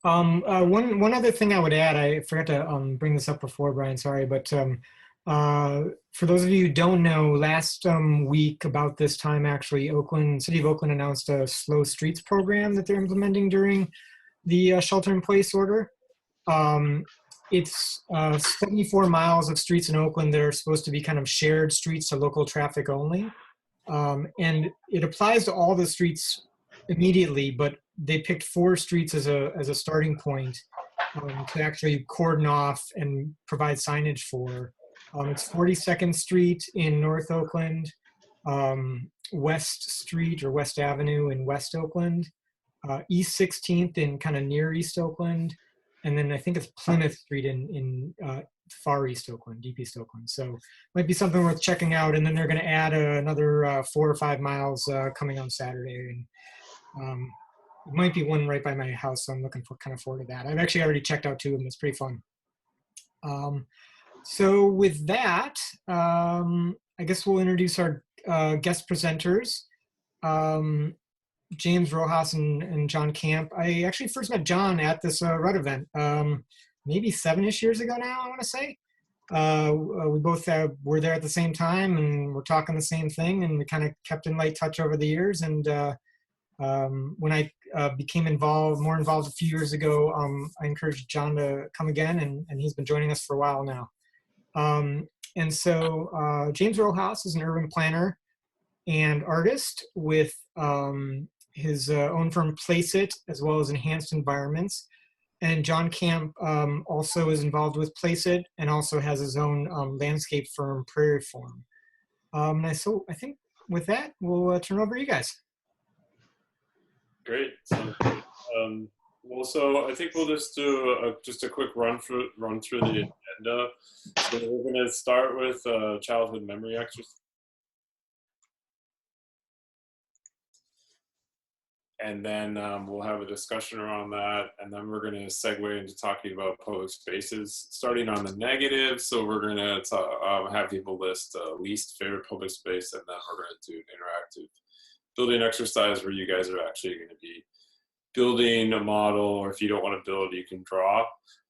One other thing I would add, I forgot to bring this up before, Brian, sorry, but for those of you who don't know, last week about this time, actually, City of Oakland announced a slow streets program that they're implementing during the shelter-in-place order. It's 74 miles of streets in Oakland that are supposed to be kind of shared streets to local traffic only. And it applies to all the streets immediately, but they picked 4 streets as a starting point to actually cordon off and provide signage for. It's 42nd Street in North Oakland, West Street or West Avenue in West Oakland, East 16th in kind of near East Oakland, and then I think it's Plymouth Street in far East Oakland, deep East Oakland. So might be something worth checking out. And then they're going to add another 4 or 5 miles coming on Saturday. And it might be one right by my house, so I'm looking kind of forward to that. I've actually already checked out 2 of them. It's pretty fun. So with that, I guess we'll introduce our guest presenters. James Rojas and John Camp. I actually first met John at this RUD event, maybe 7-ish years ago now, I want to say. We both were there at the same time, and we're talking the same thing, and we kind of kept in light touch over the years. And when I became more involved a few years ago, I encouraged John to come again, and he's been joining us for a while now. And so James Rojas is an urban planner and artist with his own firm Place It, as well as Enhanced Environments. And John Camp also is involved with Place It and also has his own landscape firm, Prairie Form. So I think with that, we'll turn it over to you guys. Great. Well, so I think we'll just do just a quick run through the agenda. So we're going to start with childhood memory exercise. And then we'll have a discussion around that. And then we're going to segue into talking about public spaces, starting on the negative. So we're going to have people list least favorite public space. And then we're going to do an interactive building exercise where you guys are actually going to be building a model, or if you don't want to build, you can draw.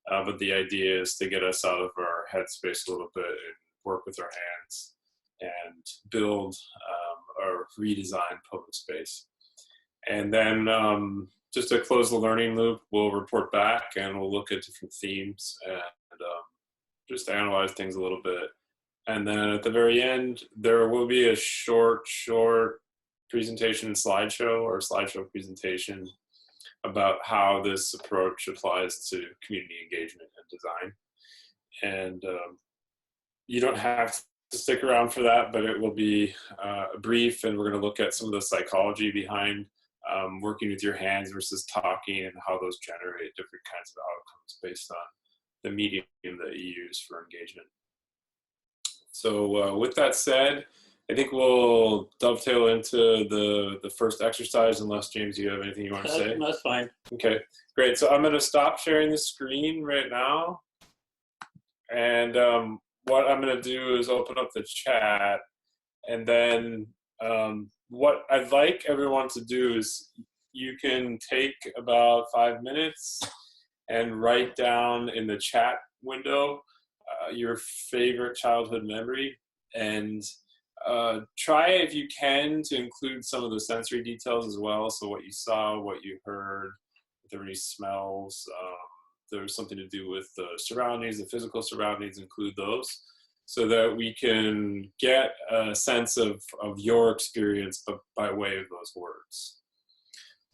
But the idea is to get us out of our headspace a little bit and work with our hands and build or redesign public space. And then just to close the learning loop, we'll report back and we'll look at different themes and just analyze things a little bit. And then at the very end, there will be a short presentation slideshow or slideshow presentation about how this approach applies to community engagement and design. And you don't have to stick around for that, but it will be brief, and we're going to look at some of the psychology behind working with your hands versus talking and how those generate different kinds of outcomes based on the medium that you use for engagement. So with that said, I think we'll dovetail into the first exercise, unless, James, you have anything you want to say? That's fine. Okay, great. So I'm going to stop sharing the screen right now. And what I'm going to do is open up the chat. And then what I'd like everyone to do is you can take about 5 minutes and write down in the chat window your favorite childhood memory, and try, if you can, to include some of the sensory details as well. So what you saw, what you heard, if there were any smells, there's something to do with the surroundings, the physical surroundings, include those, so that we can get a sense of your experience, but by way of those words.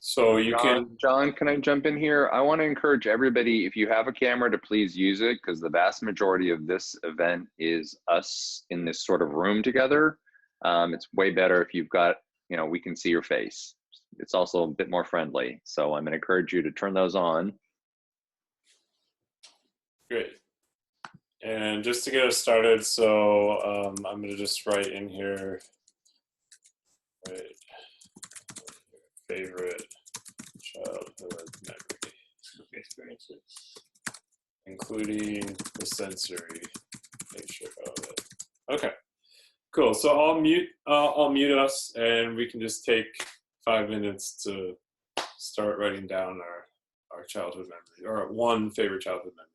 So you John, can I jump in here? I want to encourage everybody, if you have a camera, to please use it, because the vast majority of this event is us in this sort of room together. It's way better if you've got, we can see your face. It's also a bit more friendly. So I'm going to encourage you to turn those on. Great. And just to get us started, so I'm going to just write in here, favorite childhood memory experiences, including the sensory nature of it. Okay, cool. So I'll mute us, and we can just take 5 minutes to start writing down our childhood memory, or one favorite childhood memory.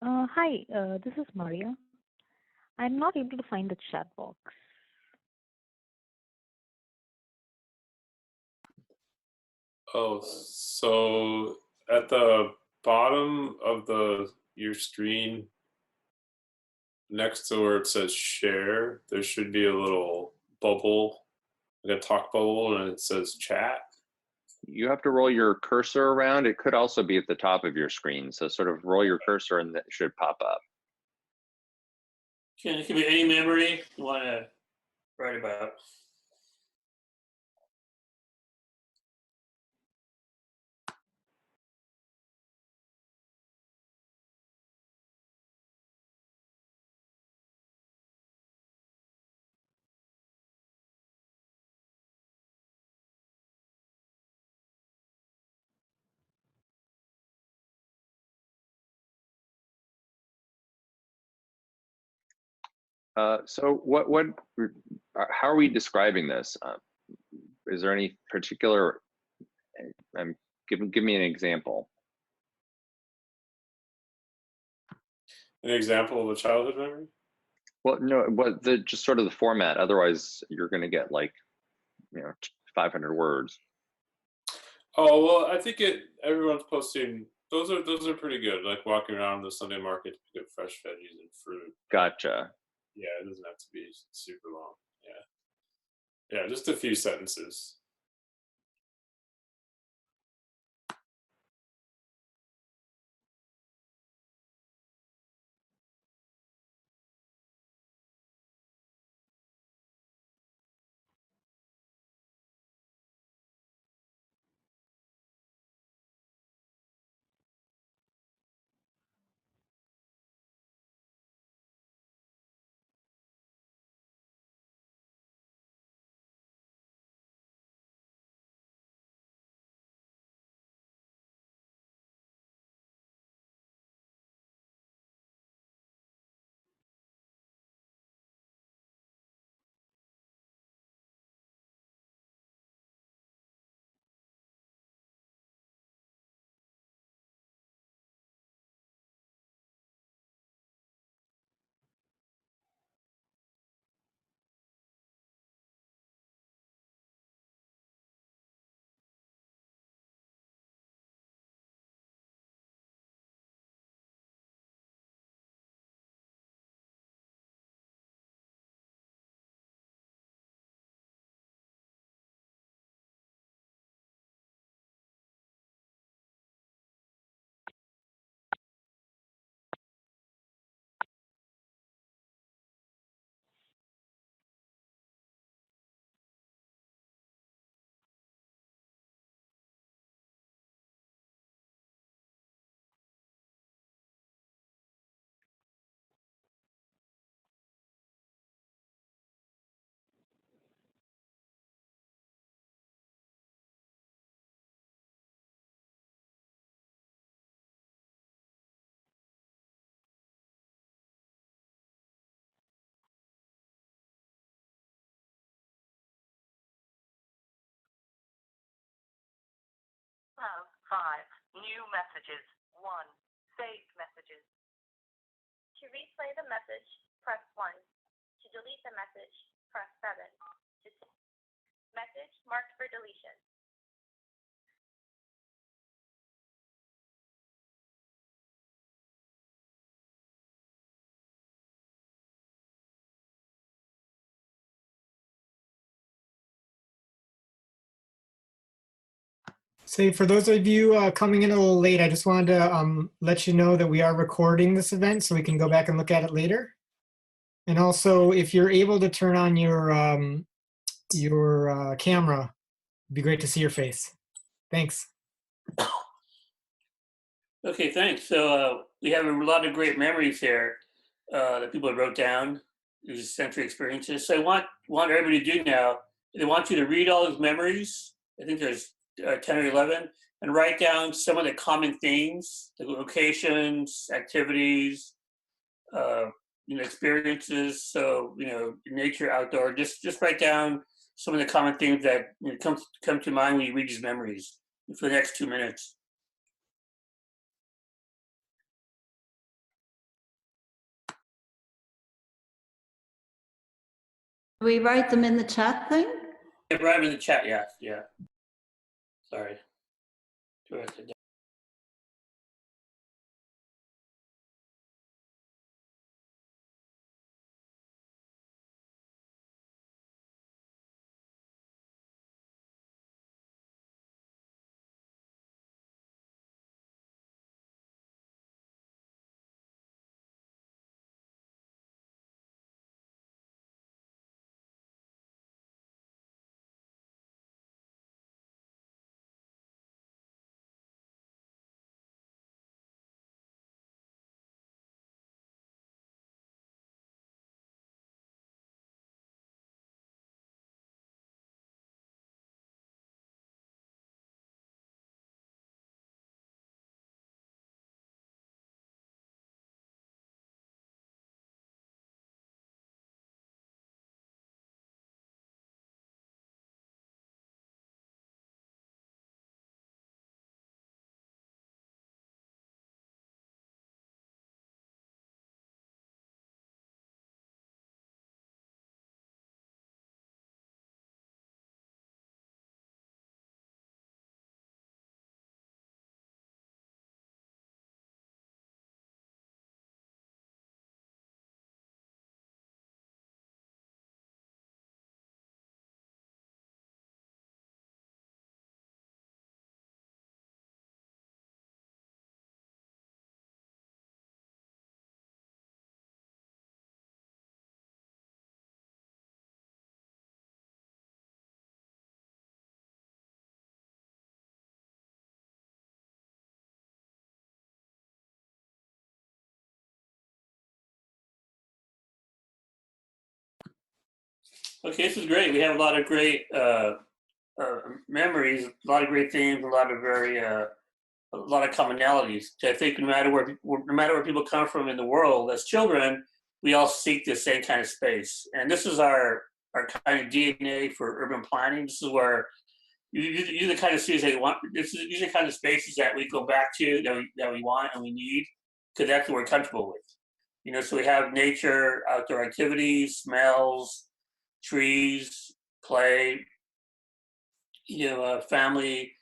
Hi, this is Maria. I'm not able to find the chat box. Oh, so at the bottom of your screen, next to where it says share, there should be a little bubble, like a talk bubble, and it says chat. You have to roll your cursor around. It could also be at the top of your screen. So sort of roll your cursor and it should pop up. It can be any memory you want to write about. So how are we describing this? Is there any particular, give me an example. An example of a childhood memory? Well, no, just sort of the format. Otherwise, you're going to get like, 500 words. Oh well, I think everyone's posting. Those are pretty good. Like walking around the Sunday market to pick up fresh veggies and fruit. Gotcha. Yeah, it doesn't have to be super long. Yeah, just a few sentences. Have 5 new messages. 1. Saved messages. To replay the message, press 1. To delete the message, press 7. Message marked for deletion. Say, for those of you coming in a little late, I just wanted to let you know that we are recording this event so we can go back and look at it later. And also, if you're able to turn on your camera, it'd be great to see your face. Thanks. Okay, thanks. So we have a lot of great memories here that people wrote down, these sensory experiences. So I want everybody to do now, they want you to read all those memories. I think there's 10 or 11, and write down some of the common themes, the locations, activities, experiences. So, nature, outdoor, just write down some of the common things that come to mind when you read these memories for the next 2 minutes. Do we write them in the chat thing? Yeah, write them in the chat, yeah. Sorry. Okay, this is great. We have a lot of great memories, a lot of great themes, a lot of commonalities. I think no matter where people come from in the world, as children, we all seek the same kind of space, and this is our kind of DNA for urban planning. This is where you the kind of cities that we want. These are the kind of spaces that we go back to that we want and we need because that's what we're comfortable with. So we have nature, outdoor activities, smells, trees, play, family,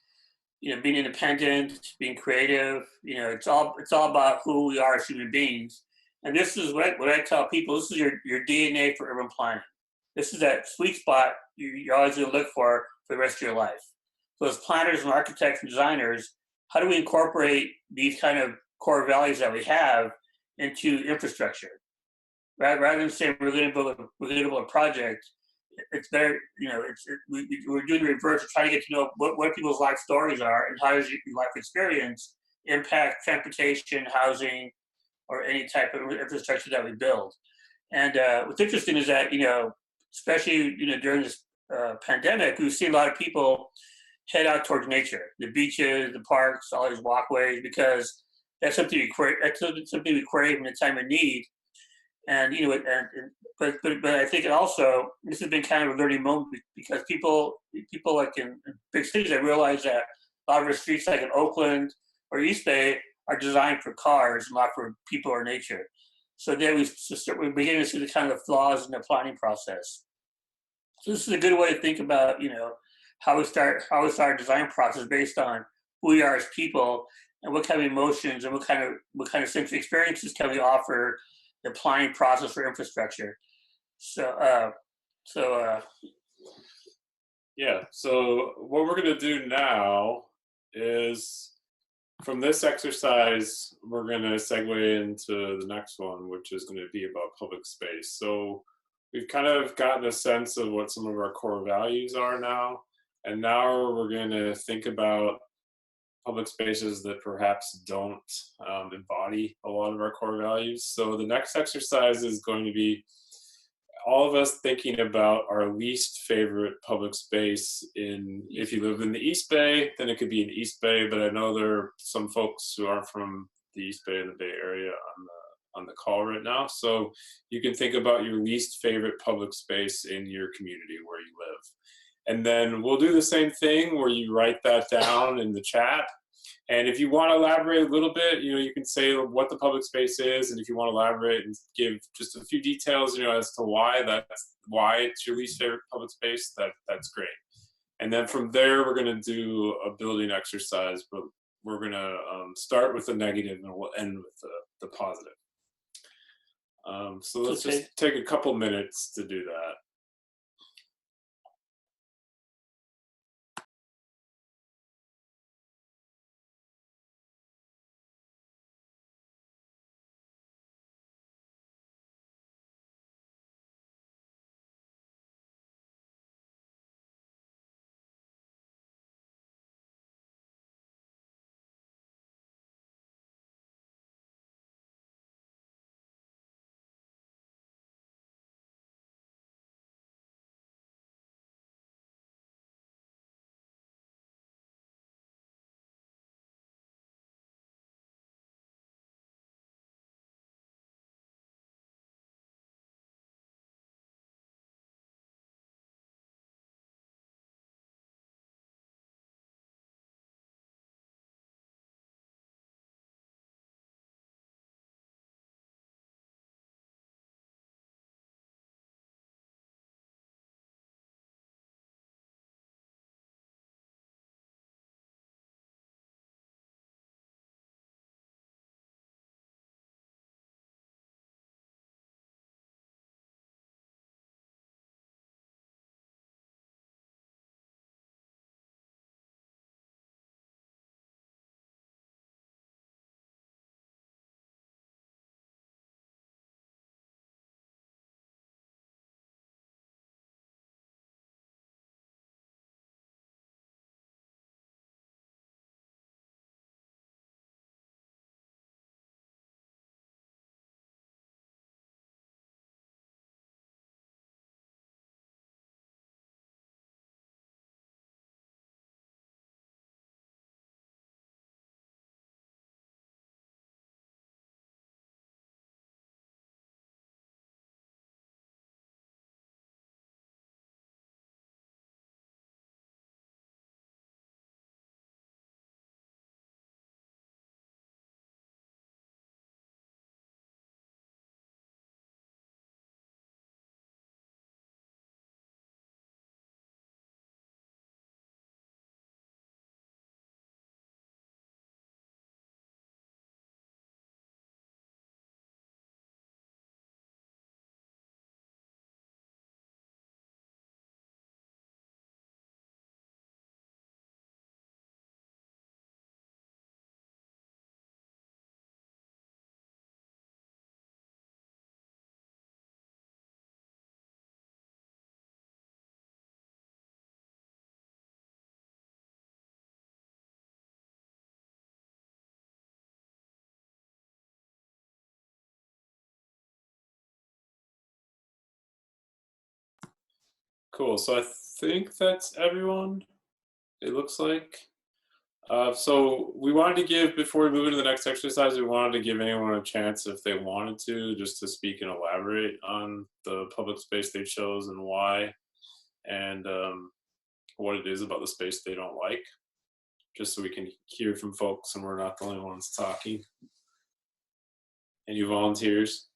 being independent, being creative. It's all about who we are as human beings. And this is what I tell people. This is your DNA for urban planning. This is that sweet spot you're always going to look for the rest of your life. So as planners and architects and designers, how do we incorporate these kind of core values that we have into infrastructure? Rather than saying we're going to build a project, it's better, we're doing the reverse. We're trying to get to know what people's life stories are and how does your life experience impact transportation, housing, or any type of infrastructure that we build. And what's interesting is that, especially, during this pandemic, we've seen a lot of people head out towards nature, the beaches, the parks, all these walkways, because that's something we crave in the time of need. And but I think it also, this has been kind of a learning moment because people like in big cities, I realize that a lot of our streets like in Oakland or East Bay are designed for cars, not for people or nature. So then we're beginning to see the kind of flaws in the planning process. So this is a good way to think about how we start our design process based on who we are as people and what kind of emotions and what kind of sensory experiences can we offer the planning process for infrastructure. So yeah. So what we're gonna do now is from this exercise, we're going to segue into the next one, which is going to be about public space. So we've kind of gotten a sense of what some of our core values are now. And now we're going to think about public spaces that perhaps don't embody a lot of our core values. So the next exercise is going to be all of us thinking about our least favorite public space if you live in the East Bay, then it could be in East Bay, but I know there are some folks who aren't from the East Bay and the Bay Area on the call right now. So you can think about your least favorite public space in your community where you live. And then we'll do the same thing where you write that down in the chat. And if you want to elaborate a little bit, you can say what the public space is, and if you want to elaborate and give just a few details, as to why it's your least favorite public space, that's great. And then from there, we're going to do a building exercise, but we're going to start with the negative and we'll end with the positive. So let's just take a couple minutes to do that. Cool. So I think that's everyone, it looks like. So we wanted to give, before we move into the next exercise, we wanted to give anyone a chance if they wanted to, just to speak and elaborate on the public space they chose and why, and what it is about the space they don't like, just so we can hear from folks and we're not the only ones talking. Any volunteers?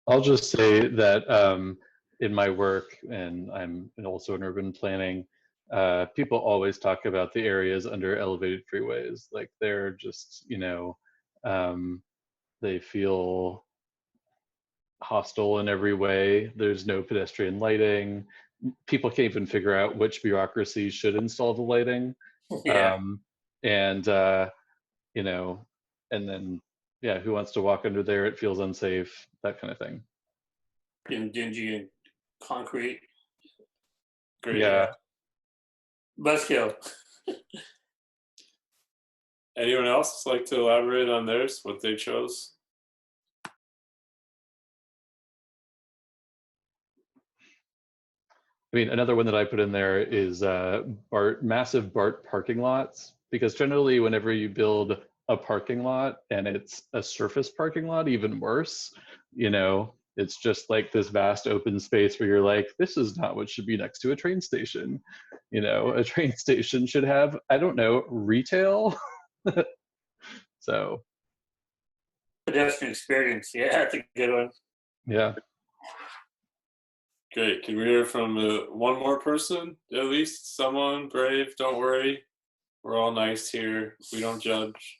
I'll just say that in my work, and I'm also in urban planning, people always talk about the areas under elevated freeways. Like they're just, they feel hostile in every way. There's no pedestrian lighting. People can't even figure out which bureaucracy should install the lighting. Yeah. And you know, and then yeah, who wants to walk under there? It feels unsafe, that kind of thing. And dingy and concrete. Great. Yeah. Buzzkill. Anyone else like to elaborate on theirs, what they chose? I mean, another one that I put in there is massive BART parking lots, because generally whenever you build a parking lot and it's a surface parking lot, even worse, you know, it's just like this vast open space where you're like, this is not what should be next to a train station. You know, a train station should have, I don't know, retail. So. Pedestrian experience. Yeah, that's a good one. Yeah. Great. Can we hear from one more person? At least someone brave. Don't worry. We're all nice here. We don't judge.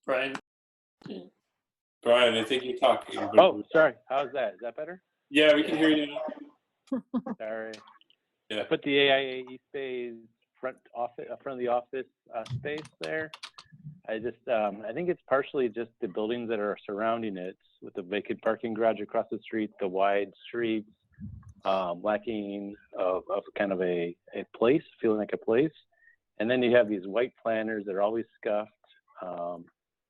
Brian. Brian, I think you're talking. Oh, sorry. How's that? Is that better? Yeah, we can hear you. Sorry. Yeah. I put the AIA East Bay's front of the office space there. I think it's partially just the buildings that are surrounding it, with the vacant parking garage across the street, the wide streets, lacking of kind of a place, feeling like a place. And then you have these white planters that are always scuffed,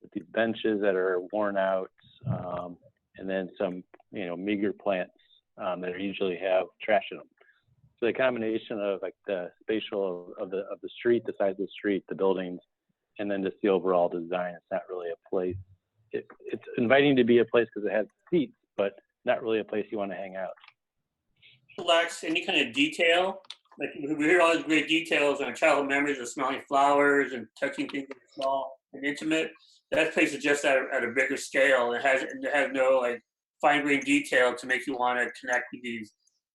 with these benches that are worn out, and then some, you know, meager plants that usually have trash in them. So the combination of like the spatial of the street, the size of the street, the buildings, and then just the overall design. It's not really a place. It's inviting to be a place because it has seats, but not really a place you want to hang out. Lacks any kind of detail. Like we hear all these great details on childhood memories of smelling flowers and touching things that are small and intimate. That place is just at a bigger scale. It has no like fine-grained detail to make you want to connect with these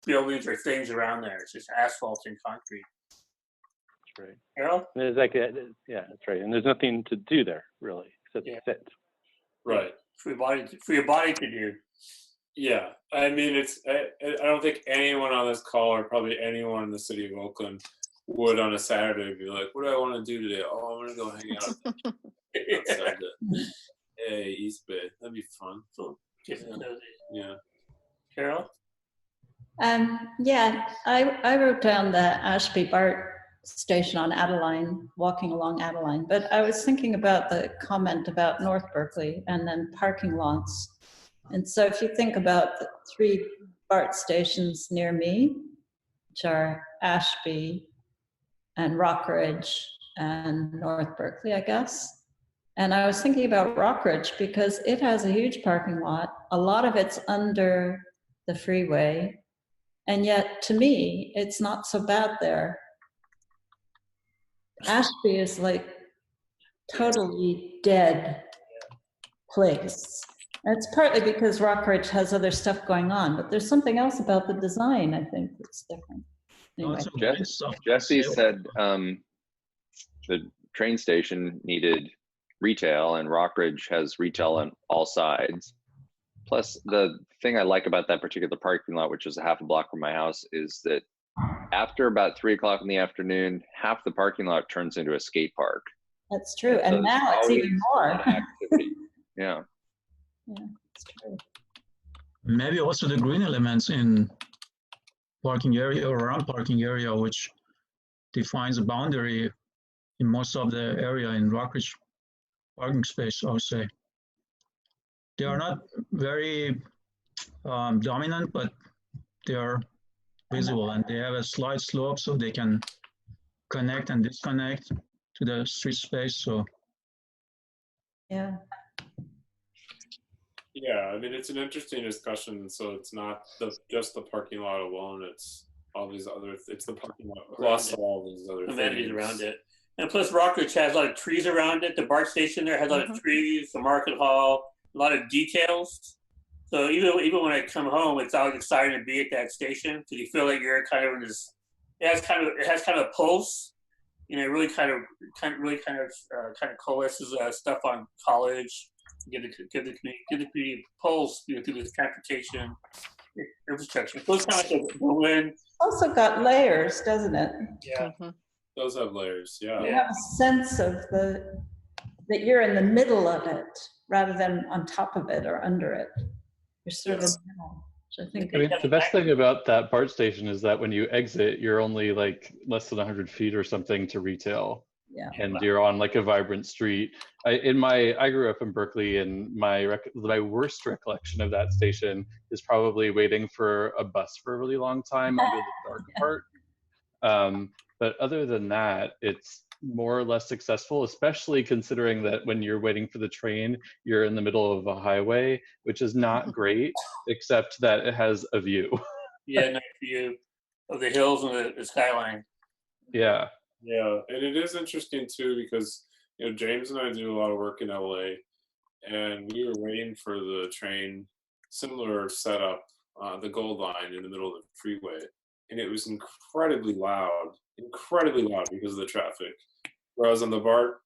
buildings or things around there. It's just asphalt and concrete. That's right. Harold? And there's yeah, that's right. And there's nothing to do there really, except sit. Right. For your body to do. Yeah, I mean, I don't think anyone on this call, or probably anyone in the city of Oakland, would on a Saturday be like, what do I want to do today? Oh, I'm going to go hang out outside the East Bay. That'd be fun. Yeah. Carol? Yeah, I wrote down the Ashby BART station on Adeline, walking along Adeline, but I was thinking about the comment about North Berkeley and then parking lots. And so if you think about the 3 BART stations near me, which are Ashby and Rockridge and North Berkeley, I guess. And I was thinking about Rockridge because it has a huge parking lot. A lot of it's under the freeway. And yet, to me, it's not so bad there. Ashby is like totally dead place. And it's partly because Rockridge has other stuff going on, but there's something else about the design, I think, that's different. Anyway. Jesse said the train station needed retail, and Rockridge has retail on all sides. Plus, the thing I like about that particular parking lot, which is a half a block from my house, is that after about 3 o'clock in the afternoon, half the parking lot turns into a skate park. That's true, and now it's even more. Activity. Yeah. Yeah, it's true. Maybe also the green elements in parking area or around parking area, which defines a boundary in most of the area in Rockridge parking space, I would say. They are not very dominant, but they are visible and they have a slight slope so they can connect and disconnect to the street space. So yeah. Yeah, I mean, it's an interesting discussion. So it's not just the parking lot alone. It's all these other, it's the parking lot plus all these other amenities things around it. And plus Rockridge has a lot of trees around it. The BART station there has a lot of trees, the market hall, a lot of details. So even when I come home, it's always exciting to be at that station because you feel like you're kind of in this. It has kind of a pulse. really kind of coalesces stuff on college, give the community pulse through this transportation infrastructure. So it's kind of like a go-in. Also got layers, doesn't it? Yeah. Those have layers, yeah. You have a sense of that you're in the middle of it rather than on top of it or under it. You're sort of in the middle. Which I think I mean, the best thing about that BART station is that when you exit, you're only like less than 100 feet or something to retail. Yeah. And you're on like a vibrant street. I grew up in Berkeley, and my worst recollection of that station is probably waiting for a bus for a really long time under the dark part. But other than that, it's more or less successful, especially considering that when you're waiting for the train, you're in the middle of a highway, which is not great, except that it has a view. Yeah, nice view of the hills and the skyline. Yeah. Yeah, and it is interesting too because James and I do a lot of work in LA, and we were waiting for the train, similar setup, the Gold Line in the middle of the freeway, and it was incredibly loud because of the traffic. Whereas on the BART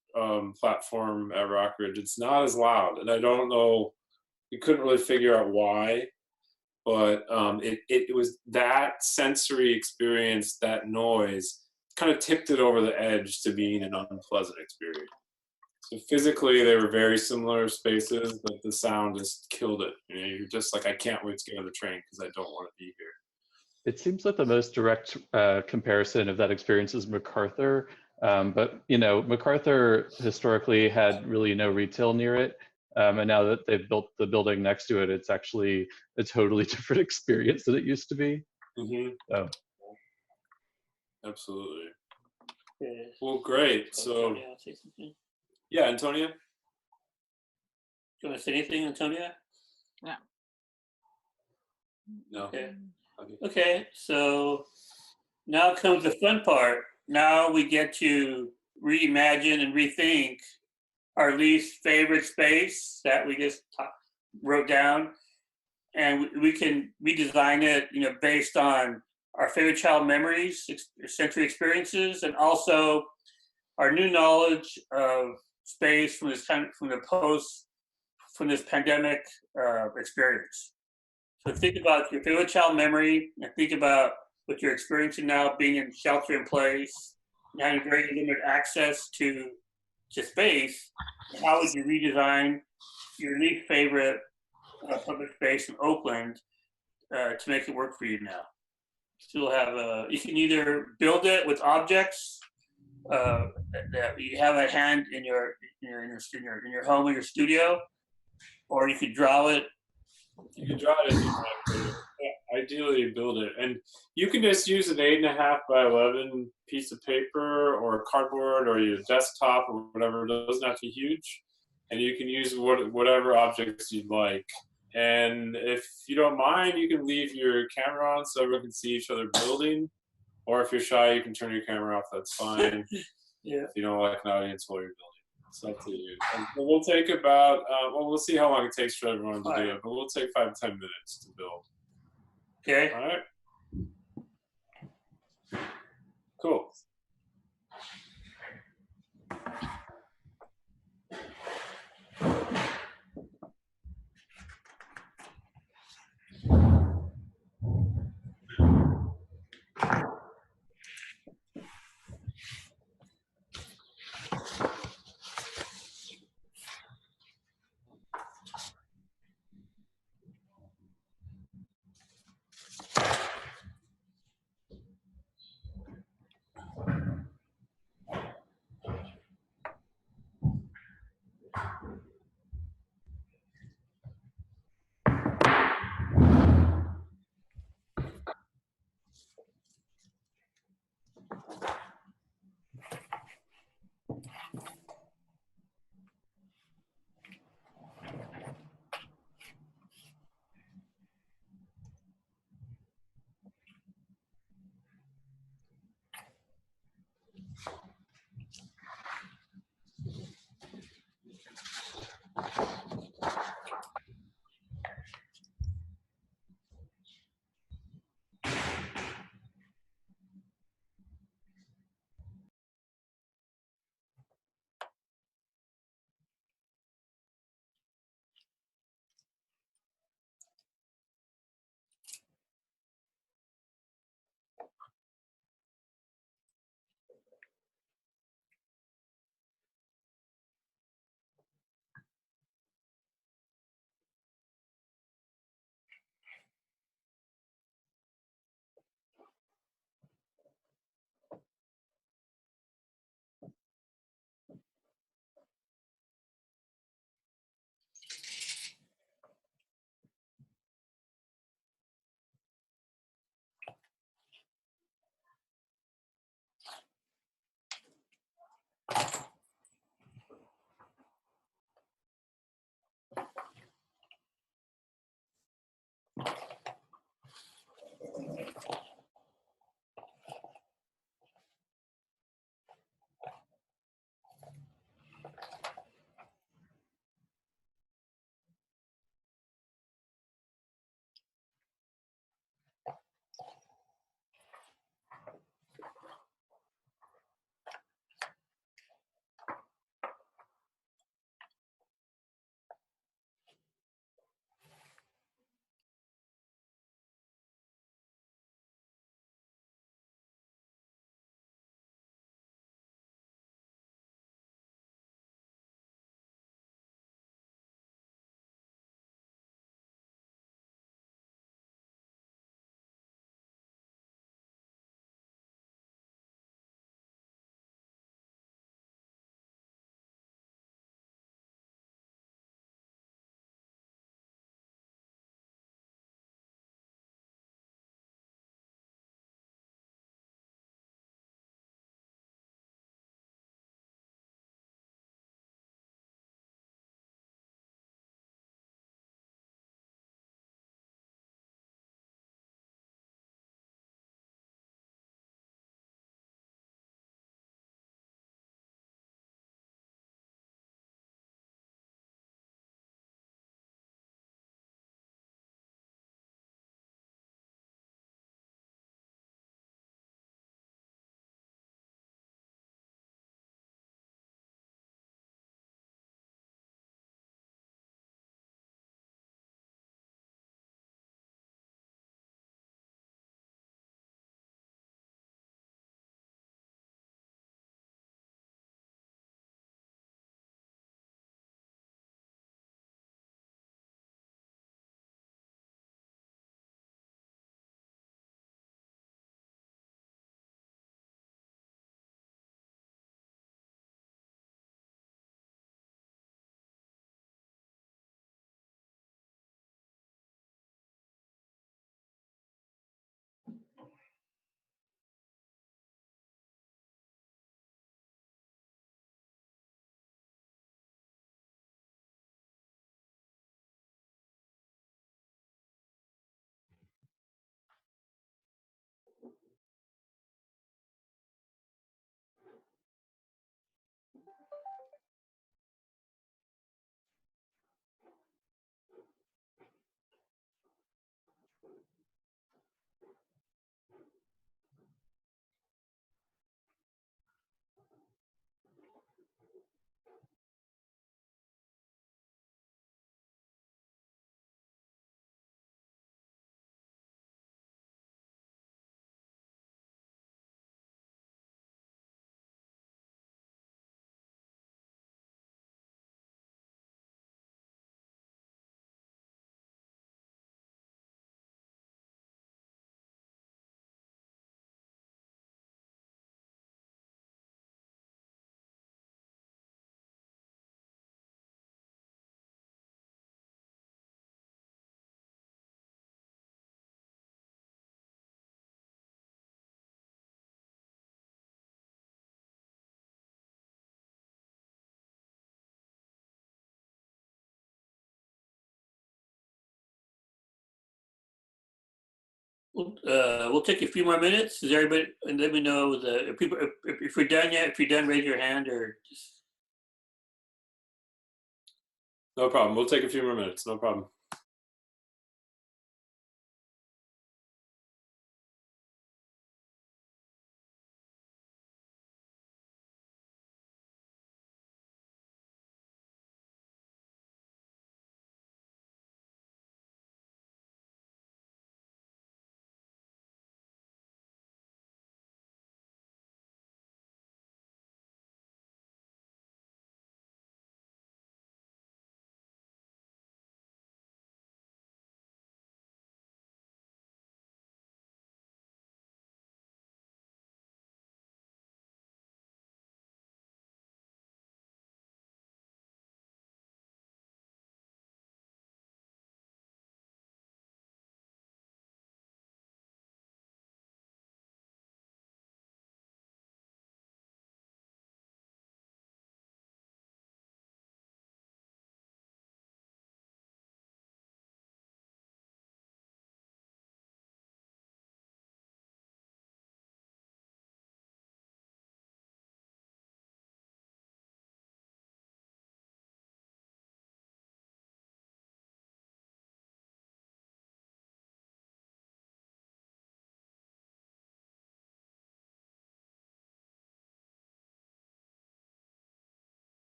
platform at Rockridge, it's not as loud, and I don't know. We couldn't really figure out why, but it was that sensory experience, that noise, kind of tipped it over the edge to being an unpleasant experience. So physically, they were very similar spaces, but the sound just killed it. You're just like, I can't wait to get on the train because I don't want to be here. It seems like the most direct comparison of that experience is MacArthur. But MacArthur historically had really no retail near it. And now that they've built the building next to it, it's actually a totally different experience than it used to be. So. Absolutely. Yeah. Well, great. So, yeah, Antonia? Do you want to say anything, Antonia? No. Okay, so now comes the fun part. Now we get to reimagine and rethink our least favorite space that we just wrote down, and we can redesign it, based on our favorite child memories, sensory experiences, and also our new knowledge of space from this pandemic experience. So think about your favorite child memory, and think about what you're experiencing now, being in shelter in place, having very limited access to space. How would you redesign your least favorite public space in Oakland to make it work for you now? Still have you can either build it with objects that you have at hand in your home or your studio, or you could draw it. You can draw it. Ideally, build it, and you can just use an 8.5 by 11 piece of paper or cardboard or your desktop or whatever. It doesn't have to be huge, and you can use whatever objects you'd like. And if you don't mind, you can leave your camera on so everyone can see each other building. Or if you're shy, you can turn your camera off. That's fine. Yeah. If you don't like an audience while you're building, it's up to you. And we'll take about, we'll see how long it takes for everyone to do it, but we'll take 5 to 10 minutes to build. Okay. All right. Cool. We'll take a few more minutes. Is everybody, and let me know if people, if you're done yet, if you're done, raise your hand or just. No problem. We'll take a few more minutes. No problem.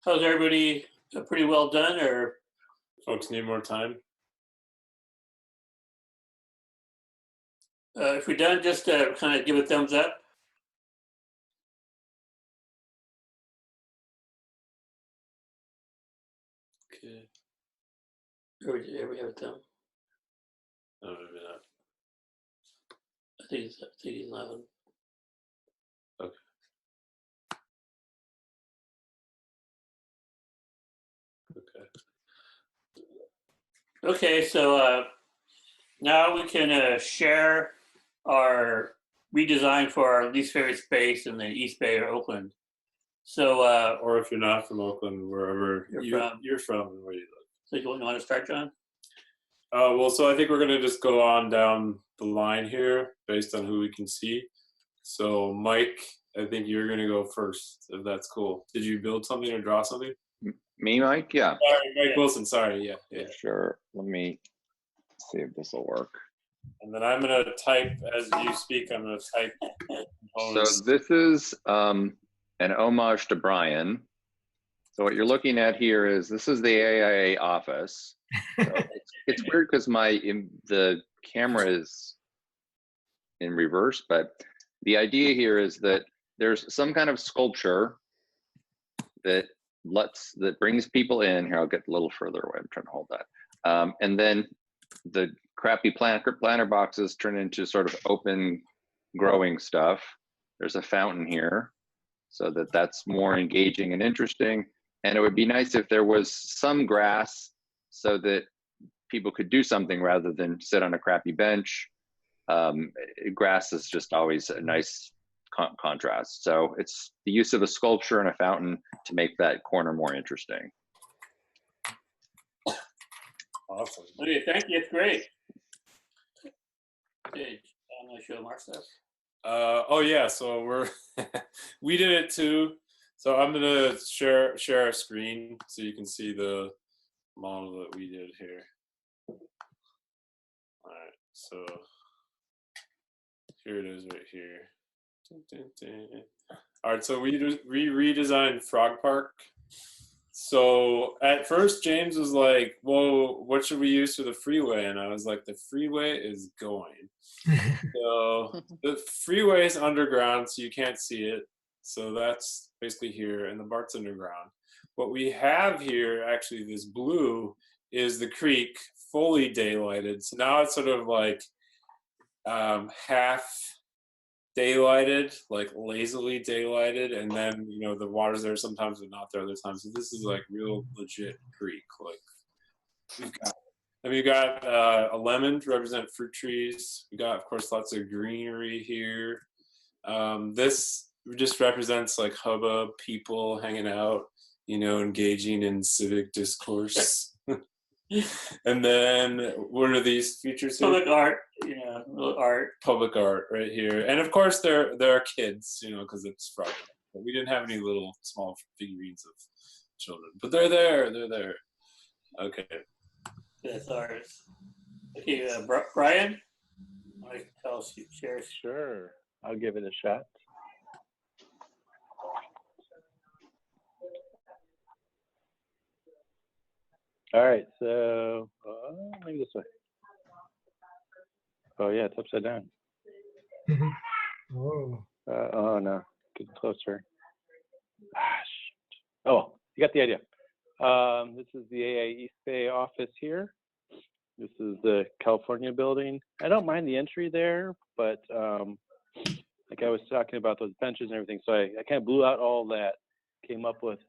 How's everybody? Pretty well done, or Folks need more time. if you're done, just kind of give a thumbs up. Okay. Or we have a thumb. No, maybe not. I think it's 11. Okay. Okay. Okay, so now we can share our redesign for our least favorite space in the East Bay or Oakland. So, Or if you're not from Oakland, wherever you're from and where you live. So you want to start, John? Well, so I think we're going to just go on down the line here based on who we can see. So Mike, I think you're going to go first, if that's cool. Did you build something or draw something? Me, Mike? Yeah. Sorry, Mike Wilson. Sorry. Yeah. Sure. Let me see if this will work. And then I'm going to type as you speak. I'm going to type components. So this is an homage to Brian. So what you're looking at here is this is the AIA office. So it's weird because the camera is in reverse, but the idea here is that there's some kind of sculpture that brings people in. Here, I'll get a little further away. I'm trying to hold that. And then the crappy planter boxes turn into sort of open growing stuff. There's a fountain here, so that's more engaging and interesting. And it would be nice if there was some grass so that people could do something rather than sit on a crappy bench. Grass is just always a nice contrast. So it's the use of a sculpture and a fountain to make that corner more interesting. Awesome. Okay, thank you. It's great. Okay, I'm going to show Mark stuff. Oh yeah, so we did it too. So I'm gonna share our screen so you can see the model that we did here. All right, so here it is right here. All right, so we redesigned Frog Park. So at first James was like, "Whoa, what should we use for the freeway?" And I was like, "The freeway is going." So the freeway is underground, so you can't see it. So that's basically here, and the BART's underground. What we have here, actually, this blue, is the creek fully daylighted. So now it's sort of like half daylighted, like lazily daylighted, and then the water's there sometimes but not there other times. So this is like real legit creek. Like we've got a lemon to represent fruit trees. We got, of course, lots of greenery here. This just represents like hubbub, people hanging out, engaging in civic discourse. And then what are these features here? Public art, little art. Public art right here. And of course there are kids, because it's Friday. But we didn't have any little small figurines of children. But they're there. Okay. That's ours. Okay, Brian? I tell us you share. Sure, I'll give it a shot. All right, so maybe this way. Oh yeah, it's upside down. Whoa. Oh no, get closer. Oh, you got the idea. This is the AA East Bay office here. This is the California building. I don't mind the entry there, but like I was talking about those benches and everything, so I kind of blew out all that, came up with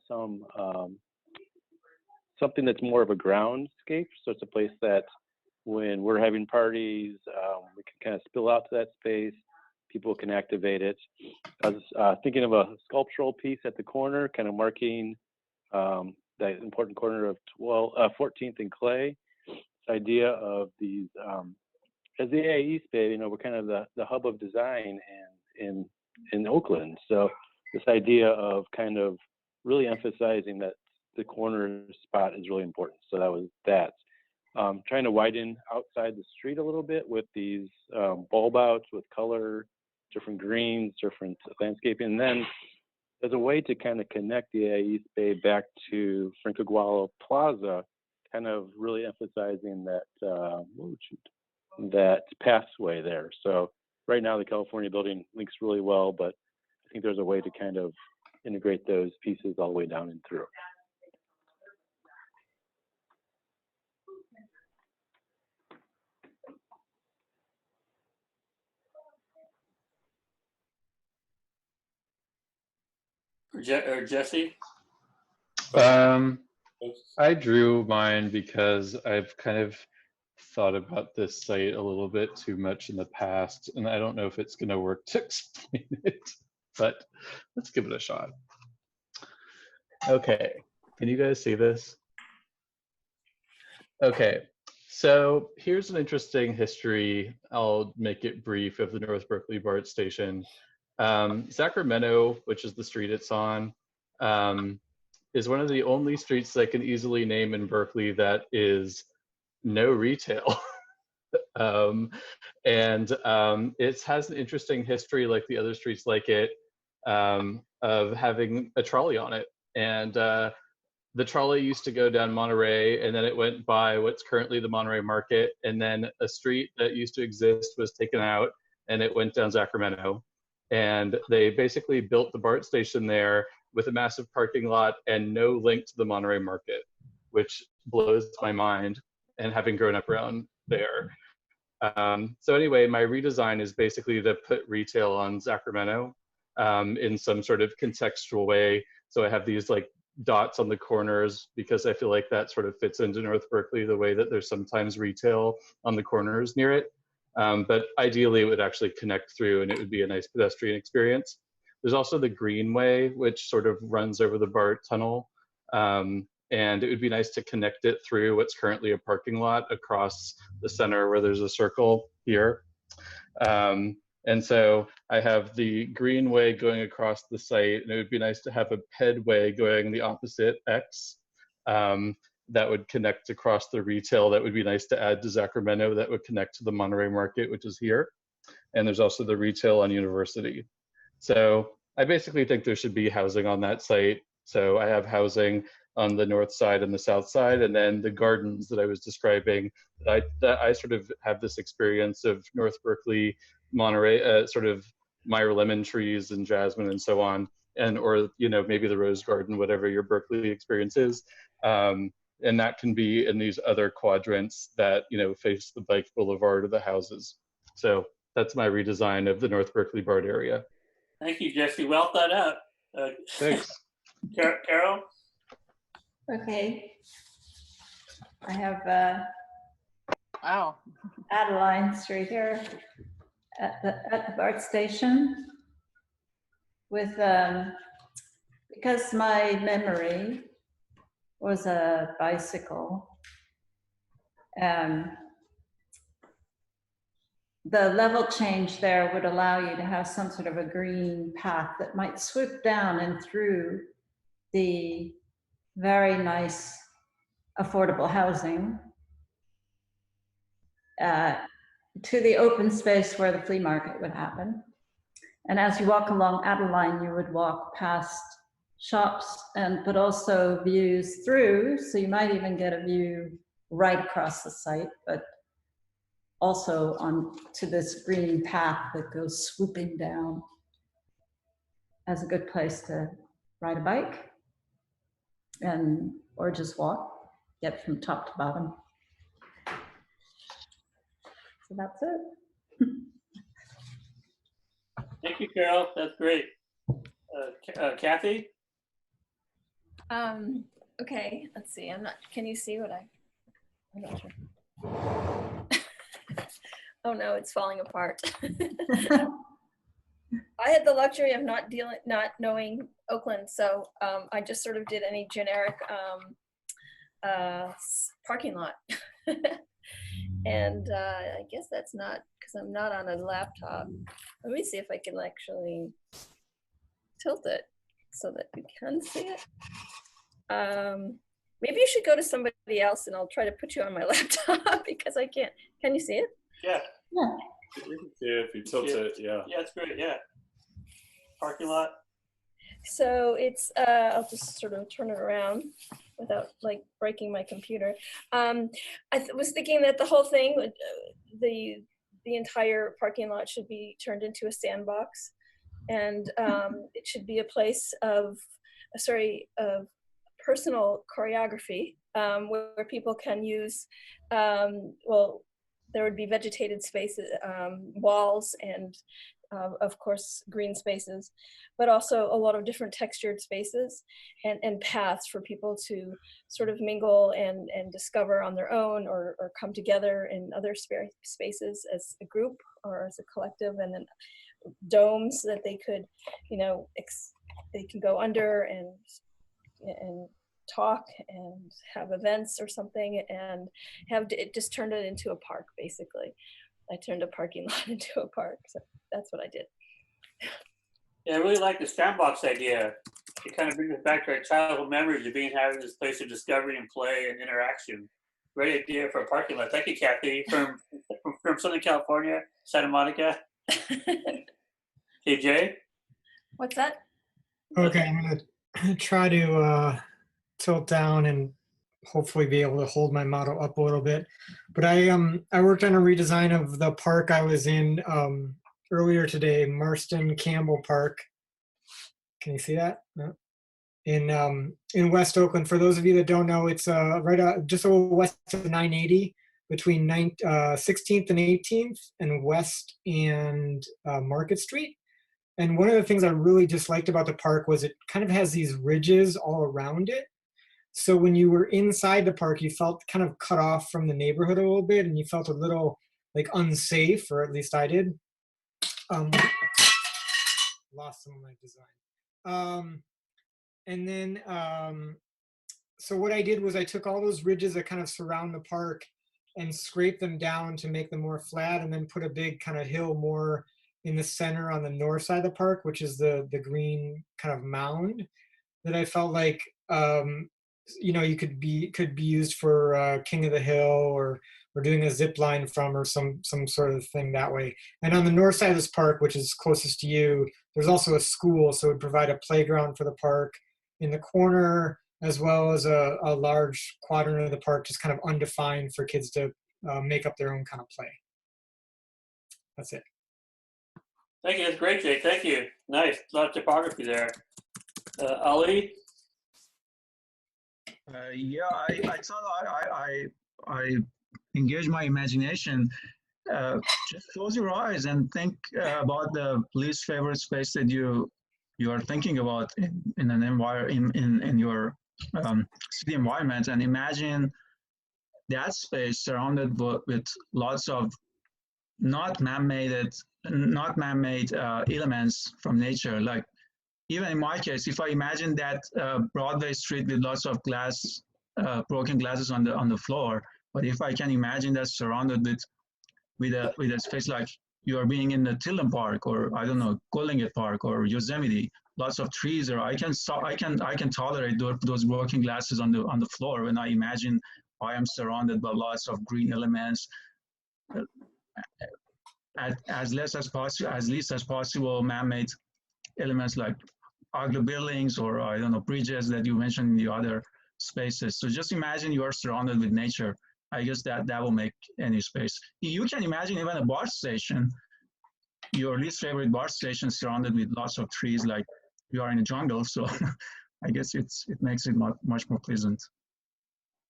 something that's more of a groundscape. So it's a place that when we're having parties, we can kind of spill out to that space. People can activate it. I was thinking of a sculptural piece at the corner, kind of marking that important corner of 14th and Clay. This idea of these, as the AA East Bay, we're kind of the hub of design in Oakland. So this idea of kind of really emphasizing that the corner spot is really important. So that was that. Trying to widen outside the street a little bit with these bulb outs with color, different greens, different landscaping. And then as a way to kind of connect the AA East Bay back to Francogualo Plaza, kind of really emphasizing that that pathway there. So right now the California building links really well, but I think there's a way to kind of integrate those pieces all the way down and through. Or Jesse? I drew mine because I've kind of thought about this site a little bit too much in the past, and I don't know if it's going to work to explain it, but let's give it a shot. Okay, can you guys see this? Okay, so here's an interesting history. I'll make it brief of the North Berkeley BART station. Sacramento, which is the street it's on, is one of the only streets I can easily name in Berkeley that is no retail. It has an interesting history, like the other streets like it, of having a trolley on it. And the trolley used to go down Monterey, and then it went by what's currently the Monterey Market, and then a street that used to exist was taken out, and it went down Sacramento. And they basically built the BART station there with a massive parking lot and no link to the Monterey Market, which blows my mind, and having grown up around there. So anyway, my redesign is basically to put retail on Sacramento in some sort of contextual way. So I have these like dots on the corners because I feel like that sort of fits into North Berkeley, the way that there's sometimes retail on the corners near it. But ideally it would actually connect through and it would be a nice pedestrian experience. There's also the Greenway, which sort of runs over the BART tunnel. And it would be nice to connect it through what's currently a parking lot across the center where there's a circle here. And so I have the Greenway going across the site, and it would be nice to have a pedway going the opposite X that would connect across the retail. That would be nice to add to Sacramento. That would connect to the Monterey Market, which is here. And there's also the retail on University. So I basically think there should be housing on that site. So I have housing on the north side and the south side, and then the gardens that I was describing, that I sort of have this experience of North Berkeley, Monterey, sort of Meyer lemon trees and jasmine and so on, and or maybe the rose garden, whatever your Berkeley experience is, and that can be in these other quadrants that face the bike boulevard or the houses. So that's my redesign of the North Berkeley BART area. Thank you, Jesse. Well thought out. Thanks. Carol? Okay. I have Wow. Adeline Street here at the BART station with, because my memory was a bicycle, the level change there would allow you to have some sort of a green path that might swoop down and through the very nice affordable housing to the open space where the flea market would happen. And as you walk along Adeline, you would walk past shops but also views through, so you might even get a view right across the site, but also on to this green path that goes swooping down as a good place to ride a bike or just walk, get from top to bottom. So that's it. Thank you, Carol. That's great. Kathy? Okay, let's see. Can you see what I'm not sure. Oh no, it's falling apart. I had the luxury of not knowing Oakland, so I just sort of did any generic parking lot. And I guess that's not, because I'm not on a laptop. Let me see if I can actually tilt it so that you can see it. Maybe you should go to somebody else and I'll try to put you on my laptop because I can't. Can you see it? Yeah. Yeah. You can see it if you tilt it, yeah. Yeah, it's great, yeah. Parking lot. So it's, I'll just sort of turn it around without like breaking my computer. I was thinking that the whole thing, the entire parking lot should be turned into a sandbox, and it should be a place of personal choreography where people can use, well, there would be vegetated spaces, walls, and of course green spaces, but also a lot of different textured spaces and paths for people to sort of mingle and discover on their own, or come together in other spaces as a group or as a collective, and then domes that they could, you know, they can go under and talk and have events or something, and just turned it into a park. Basically, I turned a parking lot into a park, so that's what I did. Yeah, I really like the sandbox idea. It kind of brings us back to our childhood memories of having this place of discovery and play and interaction. Great idea for a parking lot. Thank you, Kathy, from Southern California, Santa Monica. Hey, Jay? What's that? Okay, I'm gonna try to tilt down and hopefully be able to hold my model up a little bit. But I worked on a redesign of the park I was in earlier today, Marston Campbell Park. Can you see that? No? In West Oakland. For those of you that don't know, it's right just a little west of 980 between 16th and 18th and West and Market Street. And one of the things I really disliked about the park was it kind of has these ridges all around it. So when you were inside the park, you felt kind of cut off from the neighborhood a little bit, and you felt a little like unsafe, or at least I did. Lost some of my design. And then, so what I did was I took all those ridges that kind of surround the park and scraped them down to make them more flat, and then put a big kind of hill more in the center on the north side of the park, which is the green kind of mound that I felt like, you know, you could be used for King of the Hill, or doing a zip line from, or some sort of thing that way. And on the north side of this park, which is closest to you, there's also a school, so it would provide a playground for the park in the corner, as well as a large quadrant of the park, just kind of undefined for kids to make up their own kind of play. That's it. Thank you. That's great, Jay. Thank you. Nice. A lot of topography there. Ali? Yeah, I thought I engaged my imagination. just close your eyes and think about the least favorite space that you are thinking about in an environment in your city environment, and imagine that space surrounded with lots of not man-made elements from nature. Like even in my case, if I imagine that Broadway street with lots of glass, broken glasses on the floor, but if I can imagine that surrounded with a space like you are being in the Tilden Park, or I don't know, Golden Gate Park or Yosemite, lots of trees, or I can tolerate those broken glasses on the floor when I imagine I am surrounded by lots of green elements, as least as possible man-made elements like ugly buildings, or I don't know, bridges that you mentioned in the other spaces. So just imagine you are surrounded with nature. I guess that will make any space. You can imagine even a BART station, your least favorite BART station surrounded with lots of trees, like you are in a jungle. So I guess it makes it much more pleasant,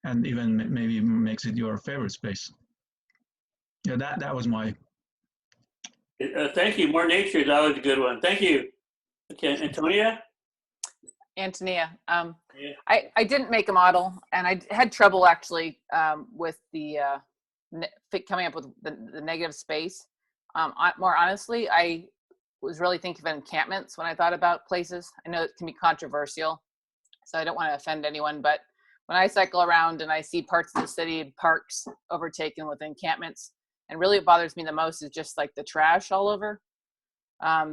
and even maybe makes it your favorite space. Yeah, that was my. Thank you. More nature is always a good one. Thank you. Okay, Antonia? Antonia. I didn't make a model, and I had trouble actually with the coming up with the negative space. More honestly, I was really thinking of encampments when I thought about places. I know it can be controversial, so I don't want to offend anyone, but when I cycle around and I see parts of the city, parks overtaken with encampments, and really what bothers me the most is just like the trash all over.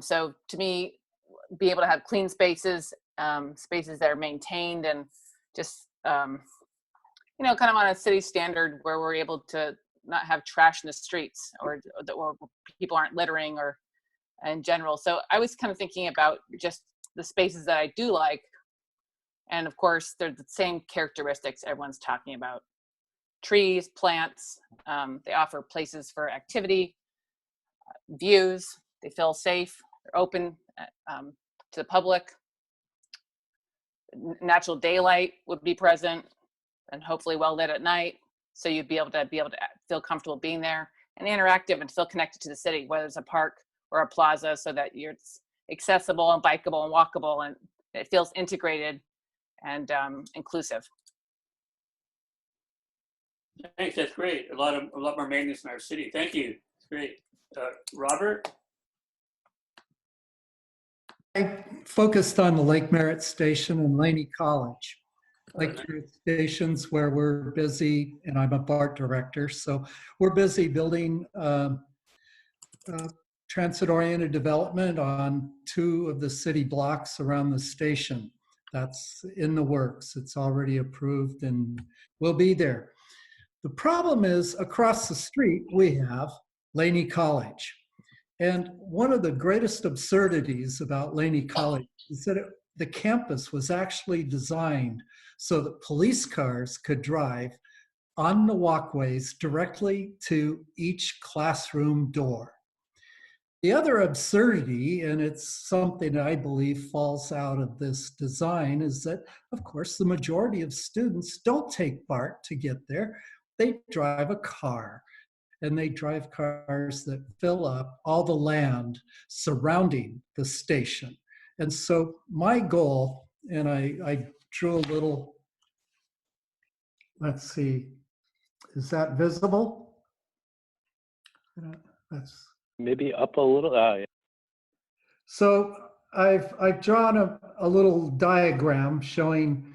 So to me, be able to have clean spaces, spaces that are maintained, and just, kind of on a city standard where we're able to not have trash in the streets, or people aren't littering, or in general. So I was kind of thinking about just the spaces that I do like. And of course, they're the same characteristics everyone's talking about. Trees, plants, they offer places for activity, views, they feel safe, they're open to the public. Natural daylight would be present, and hopefully well lit at night. So you'd be able to feel comfortable being there, and interactive, and feel connected to the city, whether it's a park or a plaza, so that it's accessible and bikeable and walkable, and it feels integrated and inclusive. Thanks, that's great. A lot more maintenance in our city. Thank you. It's great. Robert? I focused on the Lake Merritt Station and Laney College. Lake Merritt Station's where we're busy, and I'm a BART director, so we're busy building transit-oriented development on 2 of the city blocks around the station. That's in the works. It's already approved and will be there. The problem is across the street, we have Laney College. And one of the greatest absurdities about Laney College is that the campus was actually designed so that police cars could drive on the walkways directly to each classroom door. The other absurdity, and it's something that I believe falls out of this design, is that, of course, the majority of students don't take BART to get there. They drive a car, and they drive cars that fill up all the land surrounding the station. And so my goal, and I drew a little, let's see, is that visible? That's Maybe up a little. Yeah. So I've drawn a little diagram showing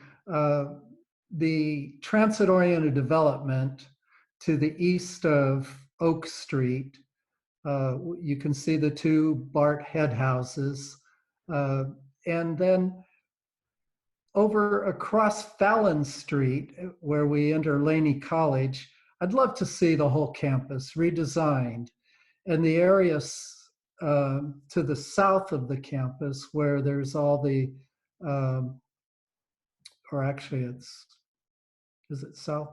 the transit-oriented development to the east of Oak Street. You can see the 2 BART head houses. And then over across Fallon Street, where we enter Laney College, I'd love to see the whole campus redesigned. And the area to the south of the campus, where there's all the, or actually is it south?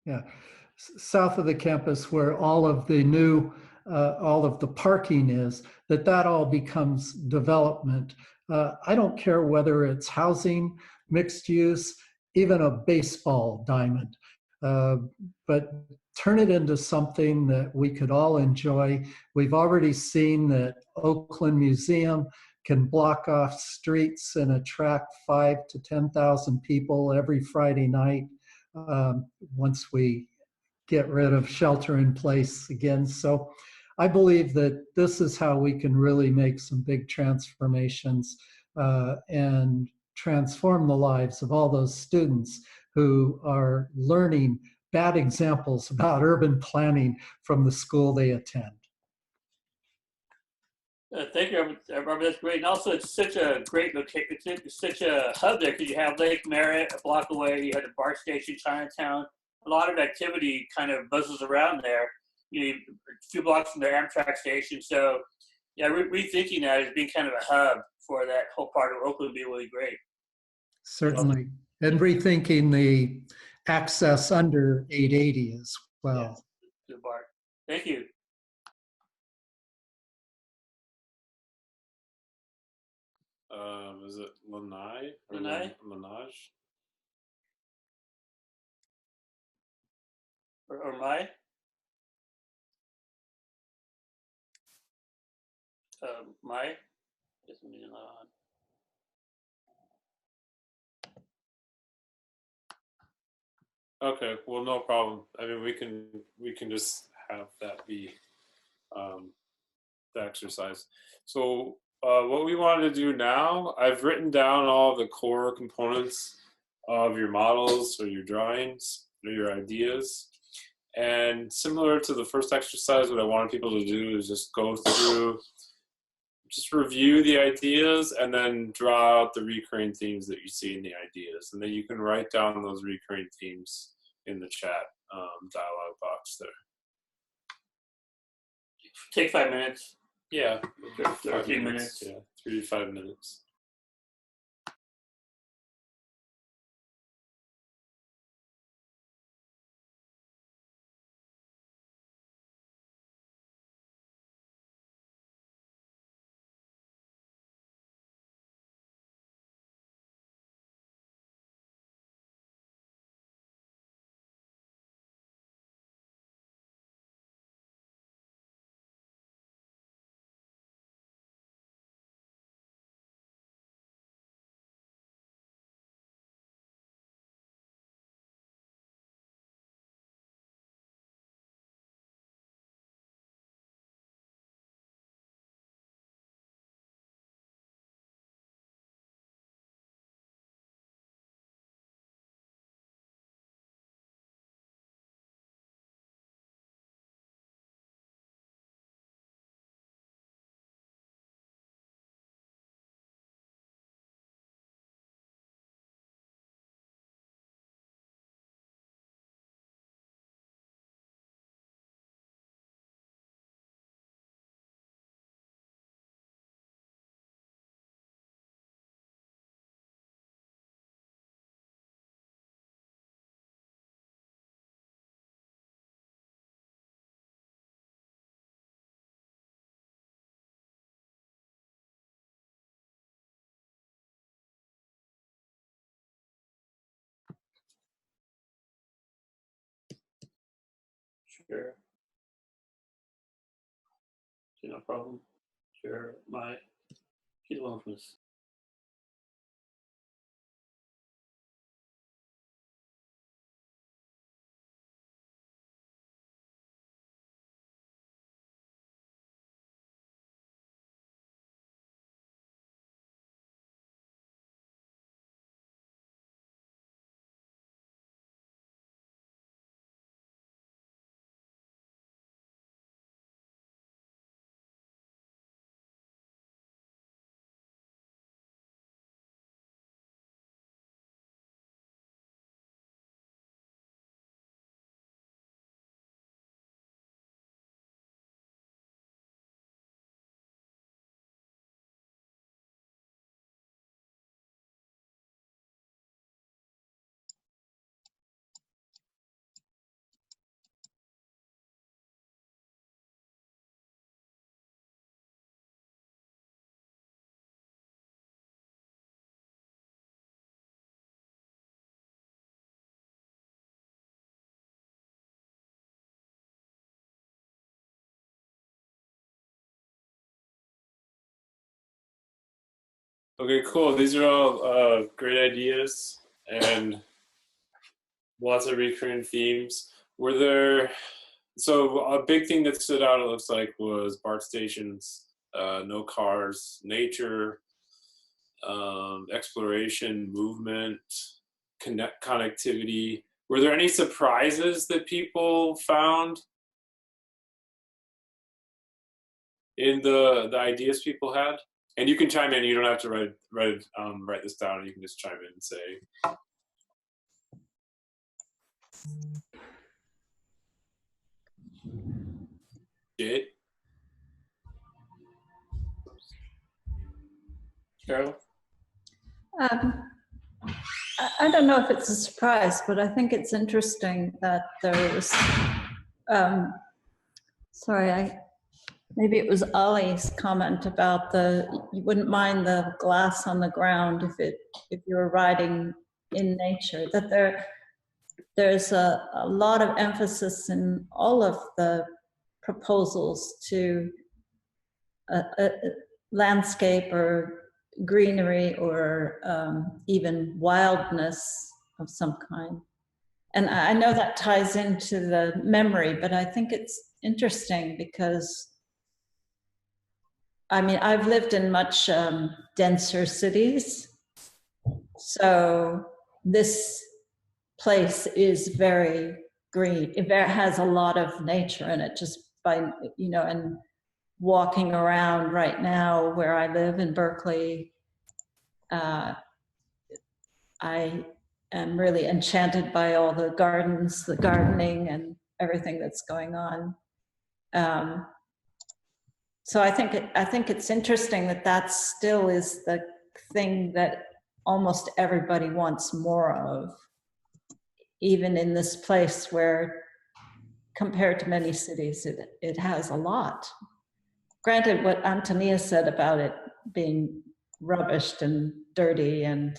Yeah, south of the campus, where all of the new, all of the parking is, that all becomes development. I don't care whether it's housing, mixed use, even a baseball diamond. But turn it into something that we could all enjoy. We've already seen that Oakland Museum can block off streets and attract 5 to 10,000 people every Friday night once we get rid of shelter in place again. So I believe that this is how we can really make some big transformations and transform the lives of all those students who are learning bad examples about urban planning from the school they attend. Thank you, Robert. That's great. And also, it's such a great location. It's such a hub there because you have Lake Merritt a block away. You have the BART station, Chinatown. A lot of activity kind of buzzes around there. You know, a few blocks from the Amtrak station. So, yeah, rethinking that as being kind of a hub for that whole part of Oakland would be really great. Certainly. And rethinking the access under 880 as well. Yeah, to BART. Thank you. Is it Lanai? Lanai? Lanaj? Or Mai? Mai? Yes, Okay, well, no problem. I mean, we can just have that be the exercise. So what we want to do now, I've written down all the core components of your models or your drawings or your ideas. And similar to the first exercise, what I wanted people to do is just go through, just review the ideas and then draw out the recurring themes that you see in the ideas. And then you can write down those recurring themes in the chat dialog box there. Take 5 minutes. Yeah. 13 minutes. Yeah, 3 to 5 minutes. Sure. No problem. Sure. My kid wellness. Okay, cool. These are all great ideas and lots of recurring themes. Were there, so a big thing that stood out, it looks like, was BART stations, no cars, nature, exploration, movement, connectivity. Were there any surprises that people found in the ideas people had? And you can chime in. You don't have to write this down. You can just chime in and say. Jade? Carol? I don't know if it's a surprise, but I think it's interesting that there was, maybe it was Ali's comment about you wouldn't mind the glass on the ground if you were riding in nature, that there's a lot of emphasis in all of the proposals to landscape or greenery or even wildness of some kind. And I know that ties into the memory, but I think it's interesting because, I mean, I've lived in much denser cities. So this place is very green. It has a lot of nature in it, just by, you know, and walking around right now where I live in Berkeley, I am really enchanted by all the gardens, the gardening, and everything that's going on. So I think it's interesting that still is the thing that almost everybody wants more of, even in this place where, compared to many cities, it has a lot. Granted, what Antonia said about it being rubbished and dirty and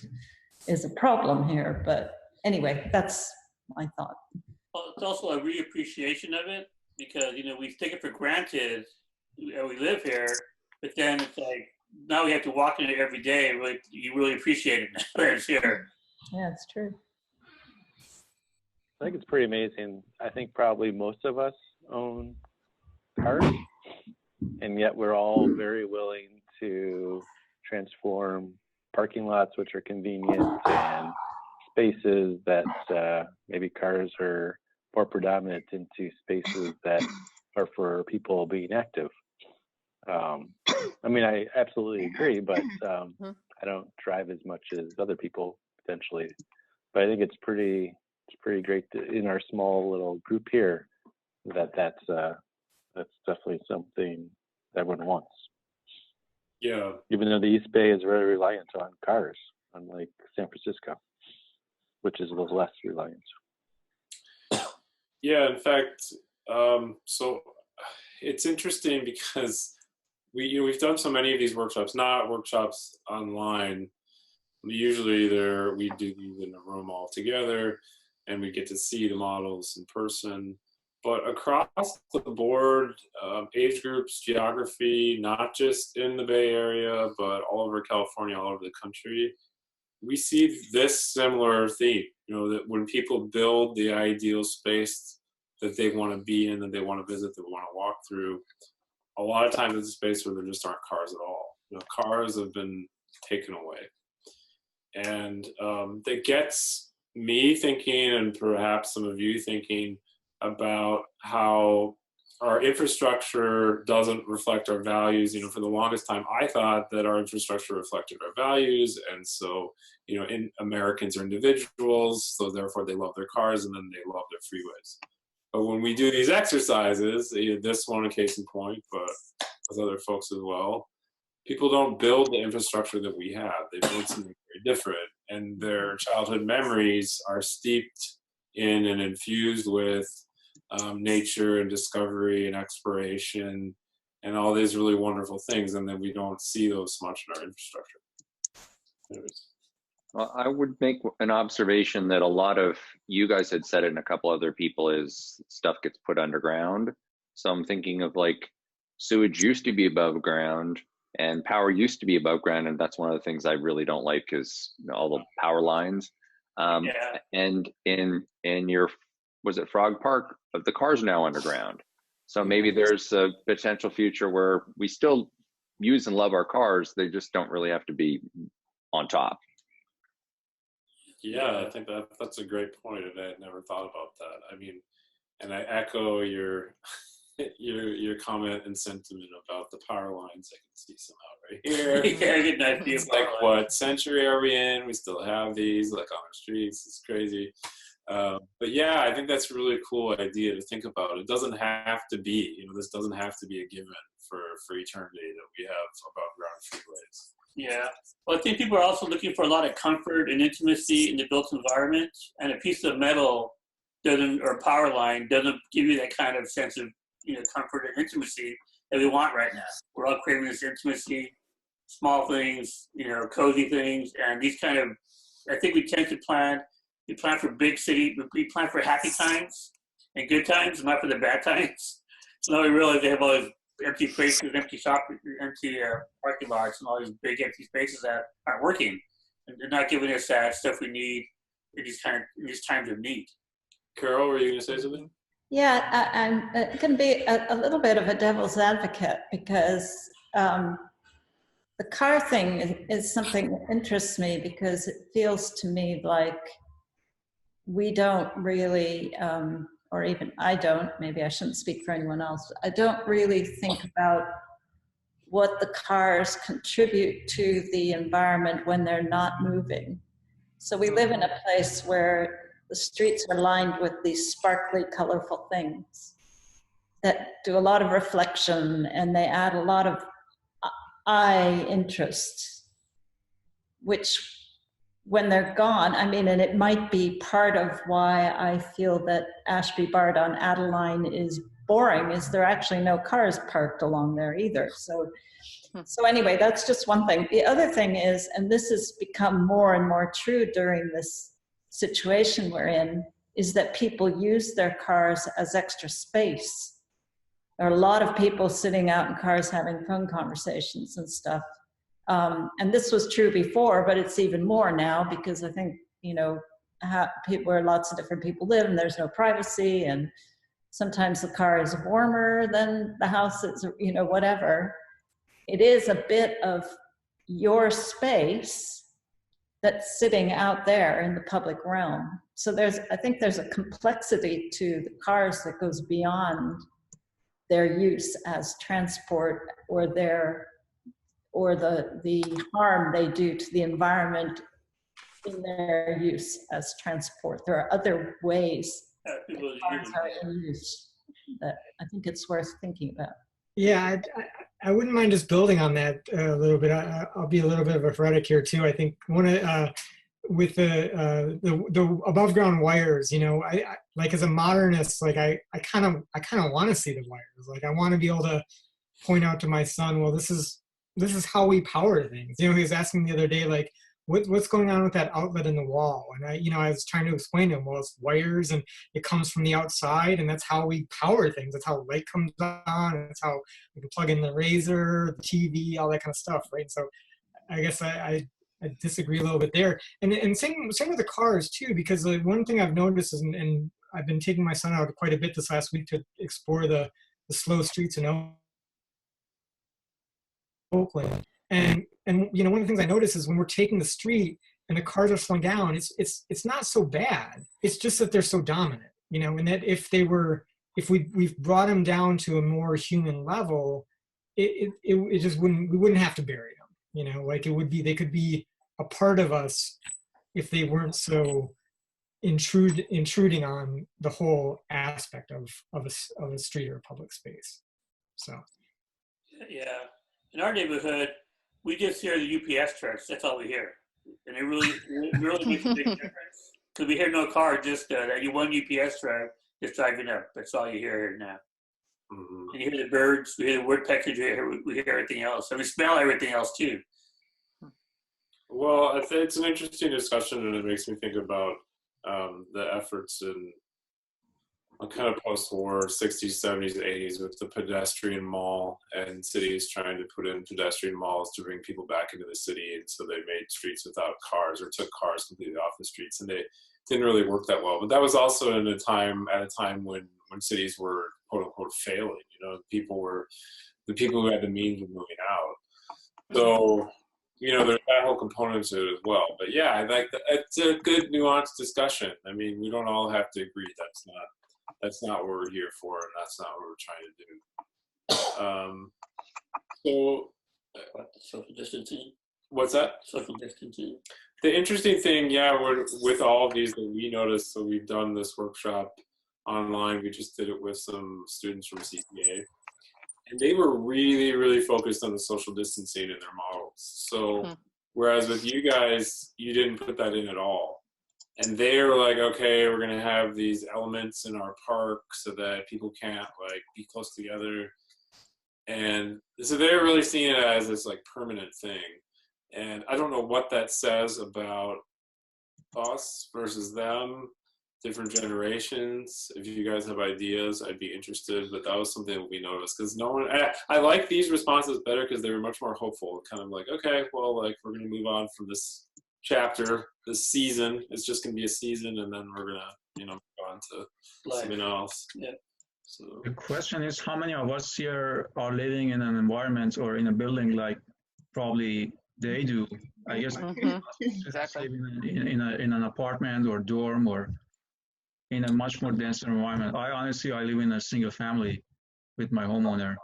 is a problem here, but anyway, that's my thought. Well, it's also a reappreciation of it because, you know, we take it for granted where we live here, but then it's like, now we have to walk in it every day. Really, you really appreciate it where it's here. Yeah, it's true. I think it's pretty amazing. I think probably most of us own cars, and yet we're all very willing to transform parking lots, which are convenient, and spaces that maybe cars are more predominant, into spaces that are for people being active. I mean, I absolutely agree, but I don't drive as much as other people potentially. But I think it's pretty great in our small little group here that's definitely something that everyone wants. Yeah. Even though the East Bay is very reliant on cars, unlike San Francisco, which is a little less reliant. Yeah, in fact, so it's interesting because we've done so many of these workshops, not workshops online. Usually we do these in a room all together and we get to see the models in person. But across the board, age groups, geography, not just in the Bay Area, but all over California, all over the country, we see this similar theme, you know, that when people build the ideal space that they want to be in, that they want to visit, that they want to walk through, a lot of times it's a space where there just aren't cars at all. You know, cars have been taken away. And that gets me thinking, and perhaps some of you thinking, about how our infrastructure doesn't reflect our values. You know, for the longest time, I thought that our infrastructure reflected our values. And so, you know, Americans are individuals, so therefore they love their cars and then they love their freeways. But when we do these exercises, this one a case in point, but with other folks as well, people don't build the infrastructure that we have. They build something very different. And their childhood memories are steeped in and infused with nature and discovery and exploration and all these really wonderful things. And then we don't see those much in our infrastructure. Anyways. Well, I would make an observation that a lot of you guys had said it, and a couple other people, is stuff gets put underground. So I'm thinking of, like, sewage used to be above ground, And power used to be above ground, and that's one of the things I really don't like, is all the power lines. Yeah. And in your, was it Frog Park? The cars are now underground. So maybe there's a potential future where we still use and love our cars. They just don't really have to be on top. Yeah, I think that's a great point, and I had never thought about that. I mean, and I echo your your comment and sentiment about the power lines. I can see some out right here. Yeah, good night. It's like, what century are we in? We still have these like on our streets. It's crazy. But yeah, I think that's a really cool idea to think about. It doesn't have to be, this doesn't have to be a given for eternity that we have above ground freeways. Yeah. Well, I think people are also looking for a lot of comfort and intimacy in the built environment, and a piece of metal doesn't, or a power line doesn't give you that kind of sense of, comfort and intimacy that we want right now. We're all craving this intimacy, small things, cozy things, and these kind of, I think we tend to plan for big city, we plan for happy times and good times, not for the bad times. So now we realize they have all these empty spaces, empty parking lots, and all these big empty spaces that aren't working. And they're not giving us that stuff we need in these times of need. Carol, were you going to say something? Yeah, I'm going to be a little bit of a devil's advocate, because the car thing is something that interests me, because it feels to me like we don't really, or even I don't, maybe I shouldn't speak for anyone else, I don't really think about what the cars contribute to the environment when they're not moving. So we live in a place where the streets are lined with these sparkly, colorful things that do a lot of reflection, and they add a lot of eye interest, which when they're gone, I mean, and it might be part of why I feel that Ashby Bart on Adeline is boring, is there actually no cars parked along there either. So anyway, that's just one thing. The other thing is, and this has become more and more true during this situation we're in, is that people use their cars as extra space. There are a lot of people sitting out in cars having phone conversations and stuff. And this was true before, but it's even more now, because I think, where lots of different people live and there's no privacy, and sometimes the car is warmer than the house is, whatever. It is a bit of your space that's sitting out there in the public realm. So I think there's a complexity to the cars that goes beyond their use as transport, or the harm they do to the environment in their use as transport. There are other ways that cars are in use that I think it's worth thinking about. Yeah, I wouldn't mind just building on that a little bit. I'll be a little bit of a heretic here too. I think with the above ground wires, I like, as a modernist, like I kind of want to see the wires. Like, I want to be able to point out to my son, well, this is how we power things. He was asking me the other day, like, what's going on with that outlet in the wall? And I was trying to explain to him, well, it's wires, and it comes from the outside, and that's how we power things. That's how light comes on, and that's how we can plug in the razor, the TV, all that kind of stuff, right? So I guess I disagree a little bit there. And same with the cars too, because like, one thing I've noticed is, and I've been taking my son out quite a bit this last week to explore the slow streets in Oakland. And one of the things I notice is when we're taking the street and the cars are slowing down, it's not so bad. It's just that they're so dominant, and that if we've brought them down to a more human level, it just we wouldn't have to bury them, like they could be a part of us if they weren't so intruding on the whole aspect of a street or a public space. So yeah, in our neighborhood, we just hear the UPS trucks. That's all we hear, and it really makes a big difference, because we hear no car, just that one UPS truck just driving up. That's all you hear now. Mm-hmm. And you hear the birds, we hear the woodpeckers, we hear everything else, and we smell everything else too. Well, it's an interesting discussion, and it makes me think about the efforts in kind of post-war 60s, 70s, 80s with the pedestrian mall and cities trying to put in pedestrian malls to bring people back into the city. And so they made streets without cars or took cars completely off the streets, and they didn't really work that well. But that was also at a time when cities were quote unquote failing. You know, the people who had the means were moving out. So, you know, there's that whole component to it as well. But yeah, I like that. It's a good nuanced discussion. I mean, we don't all have to agree. That's not what we're here for, and that's not what we're trying to do. So, Social distancing. What's that? Social distancing. The interesting thing, yeah, with all of these that we noticed, so we've done this workshop online. We just did it with some students from CPA. And they were really, really focused on the social distancing in their models. So whereas with you guys, you didn't put that in at all. And they were like, okay, we're going to have these elements in our park so that people can't like be close together. And so they're really seeing it as this like permanent thing. And I don't know what that says about us versus them, different generations. If you guys have ideas, I'd be interested. But that was something that we noticed because no one. I like these responses better because they were much more hopeful. Kind of like, okay, well, like we're gonna move on from this chapter, this season. It's just gonna be a season, and then we're gonna, you know, move on to something else. Yeah. So The question is, how many of us here are living in an environment or in a building like probably they do? I guess Exactly. in an apartment or dorm or in a much more denser environment. I live in a single family with my homeowner.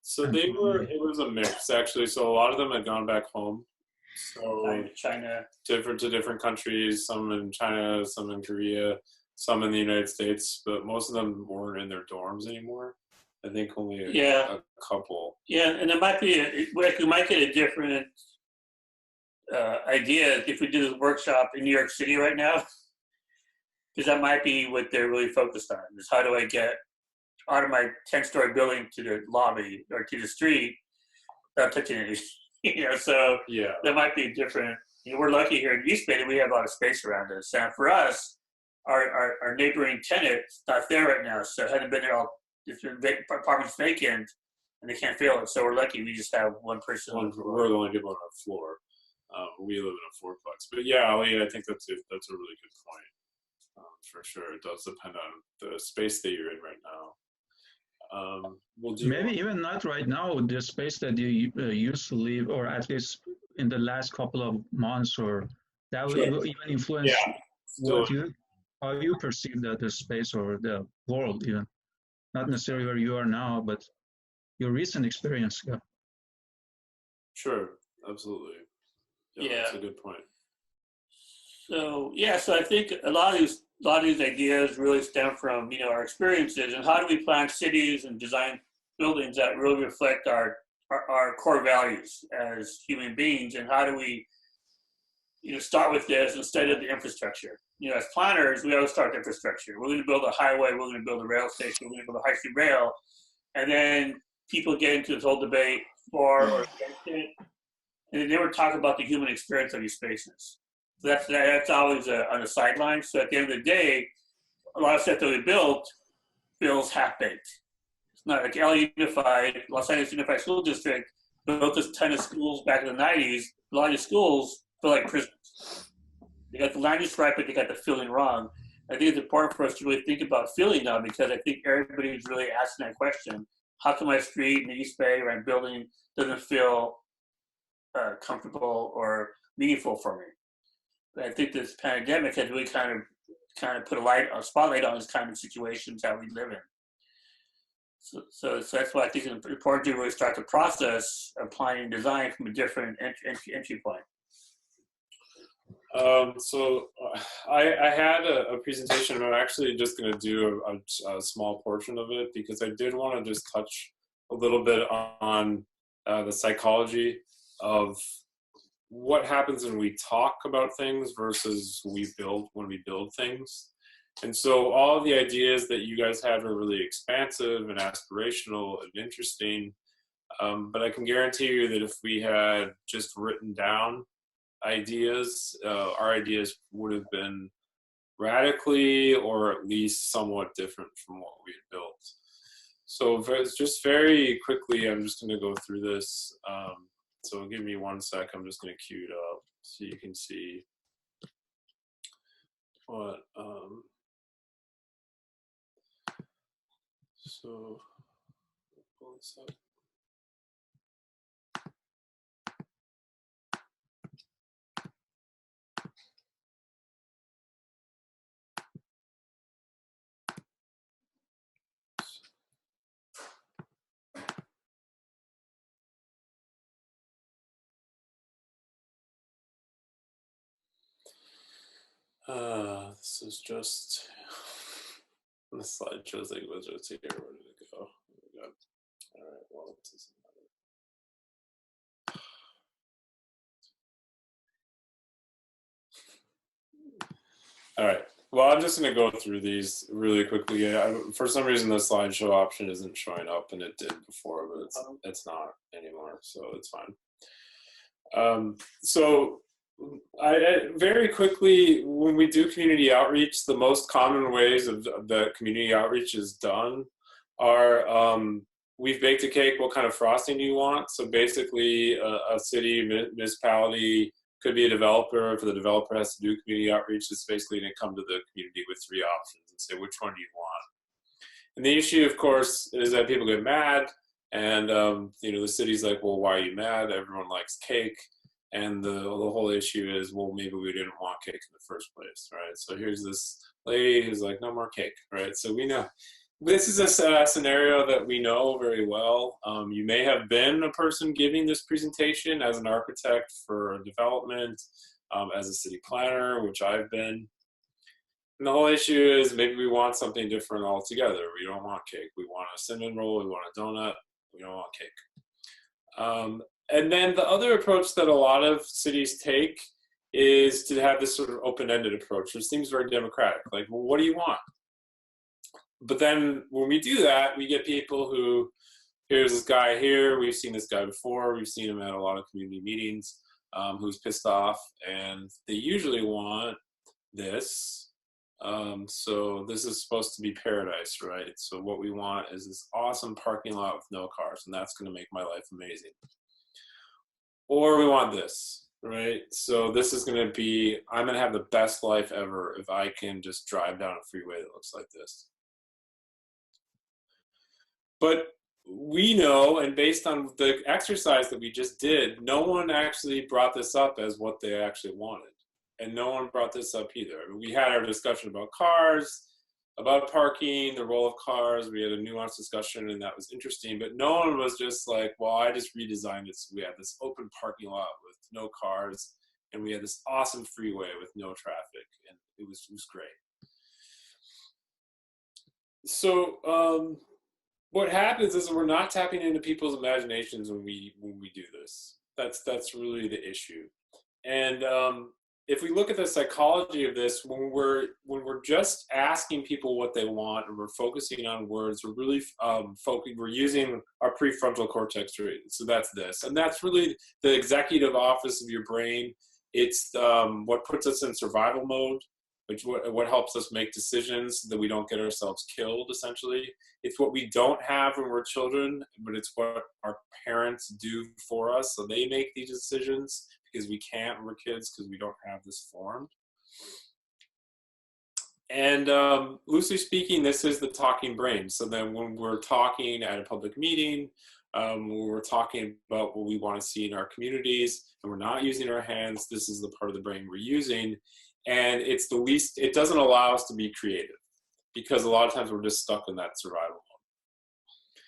So it was a mix actually. So a lot of them had gone back home. So China, different countries, some in China, some in Korea, some in the United States, but most of them weren't in their dorms anymore. I think only a couple. Yeah, and there might be we might get a different idea if we do this workshop in New York City right now, because that might be what they're really focused on. Is how do I get out of my 10-story building to the lobby or to the street without touching anything? You know, so yeah, there might be different. You know, we're lucky here in East Bay that we have a lot of space around us. And for us, our neighboring tenant's not there right now, so it hasn't been there all. Apartments vacant, and they can't fill it. So we're lucky. We just have one person. We're the only people on our floor. We live in a fourplex. But yeah, I think that's a really good point. For sure, it does depend on the space that you're in right now. Maybe even not right now, the space that you used to live, or at least in the last couple of months, or that will even influence how you perceive the space or the world, even. Not necessarily where you are now, but your recent experience. Yeah. Sure, absolutely. Yeah, that's a good point. So so I think a lot of these ideas really stem from our experiences, and how do we plan cities and design buildings that really reflect our core values as human beings, and how do we start with this instead of the infrastructure. As planners, we always start with infrastructure. We're going to build a highway, we're going to build a rail station, we're going to build a high-speed rail, and then people get into this whole debate and they never talk about the human experience of these spaces. So that's always on the sidelines. So at the end of the day, a lot of stuff that we built feels half-baked. It's not like Los Angeles Unified School District built this ton of schools back in the 90s. A lot of these schools feel like prisons. They got the land use right, but they got the feeling wrong. I think it's important for us to really think about feeling now, because I think everybody's really asking that question. How come my street in the East Bay or my building doesn't feel comfortable or meaningful for me? But I think this pandemic has really kind of put a spotlight on this kind of situations that we live in. So that's why I think it's important to really start the process of planning design from a different entry point. So I had a presentation, and I'm actually just going to do a small portion of it because I did want to just touch a little bit on the psychology of what happens when we talk about things versus when we build things. And so all of the ideas that you guys had were really expansive and aspirational and interesting. But I can guarantee you that if we had just written down ideas, our ideas would have been radically or at least somewhat different from what we had built. So just very quickly, I'm just going to go through this. So give me 1 sec. I'm just going to cue it up so you can see what. So pull this up. This is just the slideshow's like wizards here. Where did it go? Oh my God. All right. Well, it doesn't matter. All right. Well, I'm just going to go through these really quickly. For some reason, the slideshow option isn't showing up, and it did before, but it's not anymore, so it's fine. So I very quickly, when we do community outreach, the most common ways of the community outreach is done are we've baked a cake. What kind of frosting do you want? So basically, a city, municipality, could be a developer. If the developer has to do community outreach, it's basically going to come to the community with 3 options and say, which one do you want? And the issue, of course, is that people get mad, and the city's like, well, why are you mad? Everyone likes cake. And the whole issue is, well, maybe we didn't want cake in the first place, right? So here's this lady who's like, no more cake, right? So we know this is a scenario that we know very well. You may have been a person giving this presentation as an architect for development, as a city planner, which I've been. And the whole issue is maybe we want something different altogether. We don't want cake. We want a cinnamon roll. We want a donut. We don't want cake. And then the other approach that a lot of cities take is to have this sort of open-ended approach, which seems very democratic. Like, well, what do you want? But then when we do that, we get people who, here's this guy here, we've seen this guy before, we've seen him at a lot of community meetings, who's pissed off, and they usually want this. So this is supposed to be paradise, right? So what we want is this awesome parking lot with no cars, and that's going to make my life amazing. Or we want this, right? So this is going to be, I'm going to have the best life ever if I can just drive down a freeway that looks like this. But we know, and based on the exercise that we just did, no one actually brought this up as what they actually wanted. And no one brought this up either. I mean, we had our discussion about cars, about parking, the role of cars. We had a nuanced discussion, and that was interesting. But no one was just like, well, I just redesigned it. So we had this open parking lot with no cars, and we had this awesome freeway with no traffic. And it was great. So what happens is we're not tapping into people's imaginations when we do this. That's really the issue. And if we look at the psychology of this, when we're just asking people what they want and we're focusing on words, we're really we're using our prefrontal cortex, right? So that's this, and that's really the executive office of your brain. It's what puts us in survival mode, which what helps us make decisions so that we don't get ourselves killed, essentially. It's what we don't have when we're children, but it's what our parents do for us. So they make these decisions because we can't when we're kids because we don't have this formed. And loosely speaking, this is the talking brain. So then when we're talking at a public meeting, when we're talking about what we want to see in our communities, and we're not using our hands, this is the part of the brain we're using. And it's the least, it doesn't allow us to be creative because a lot of times we're just stuck in that survival mode.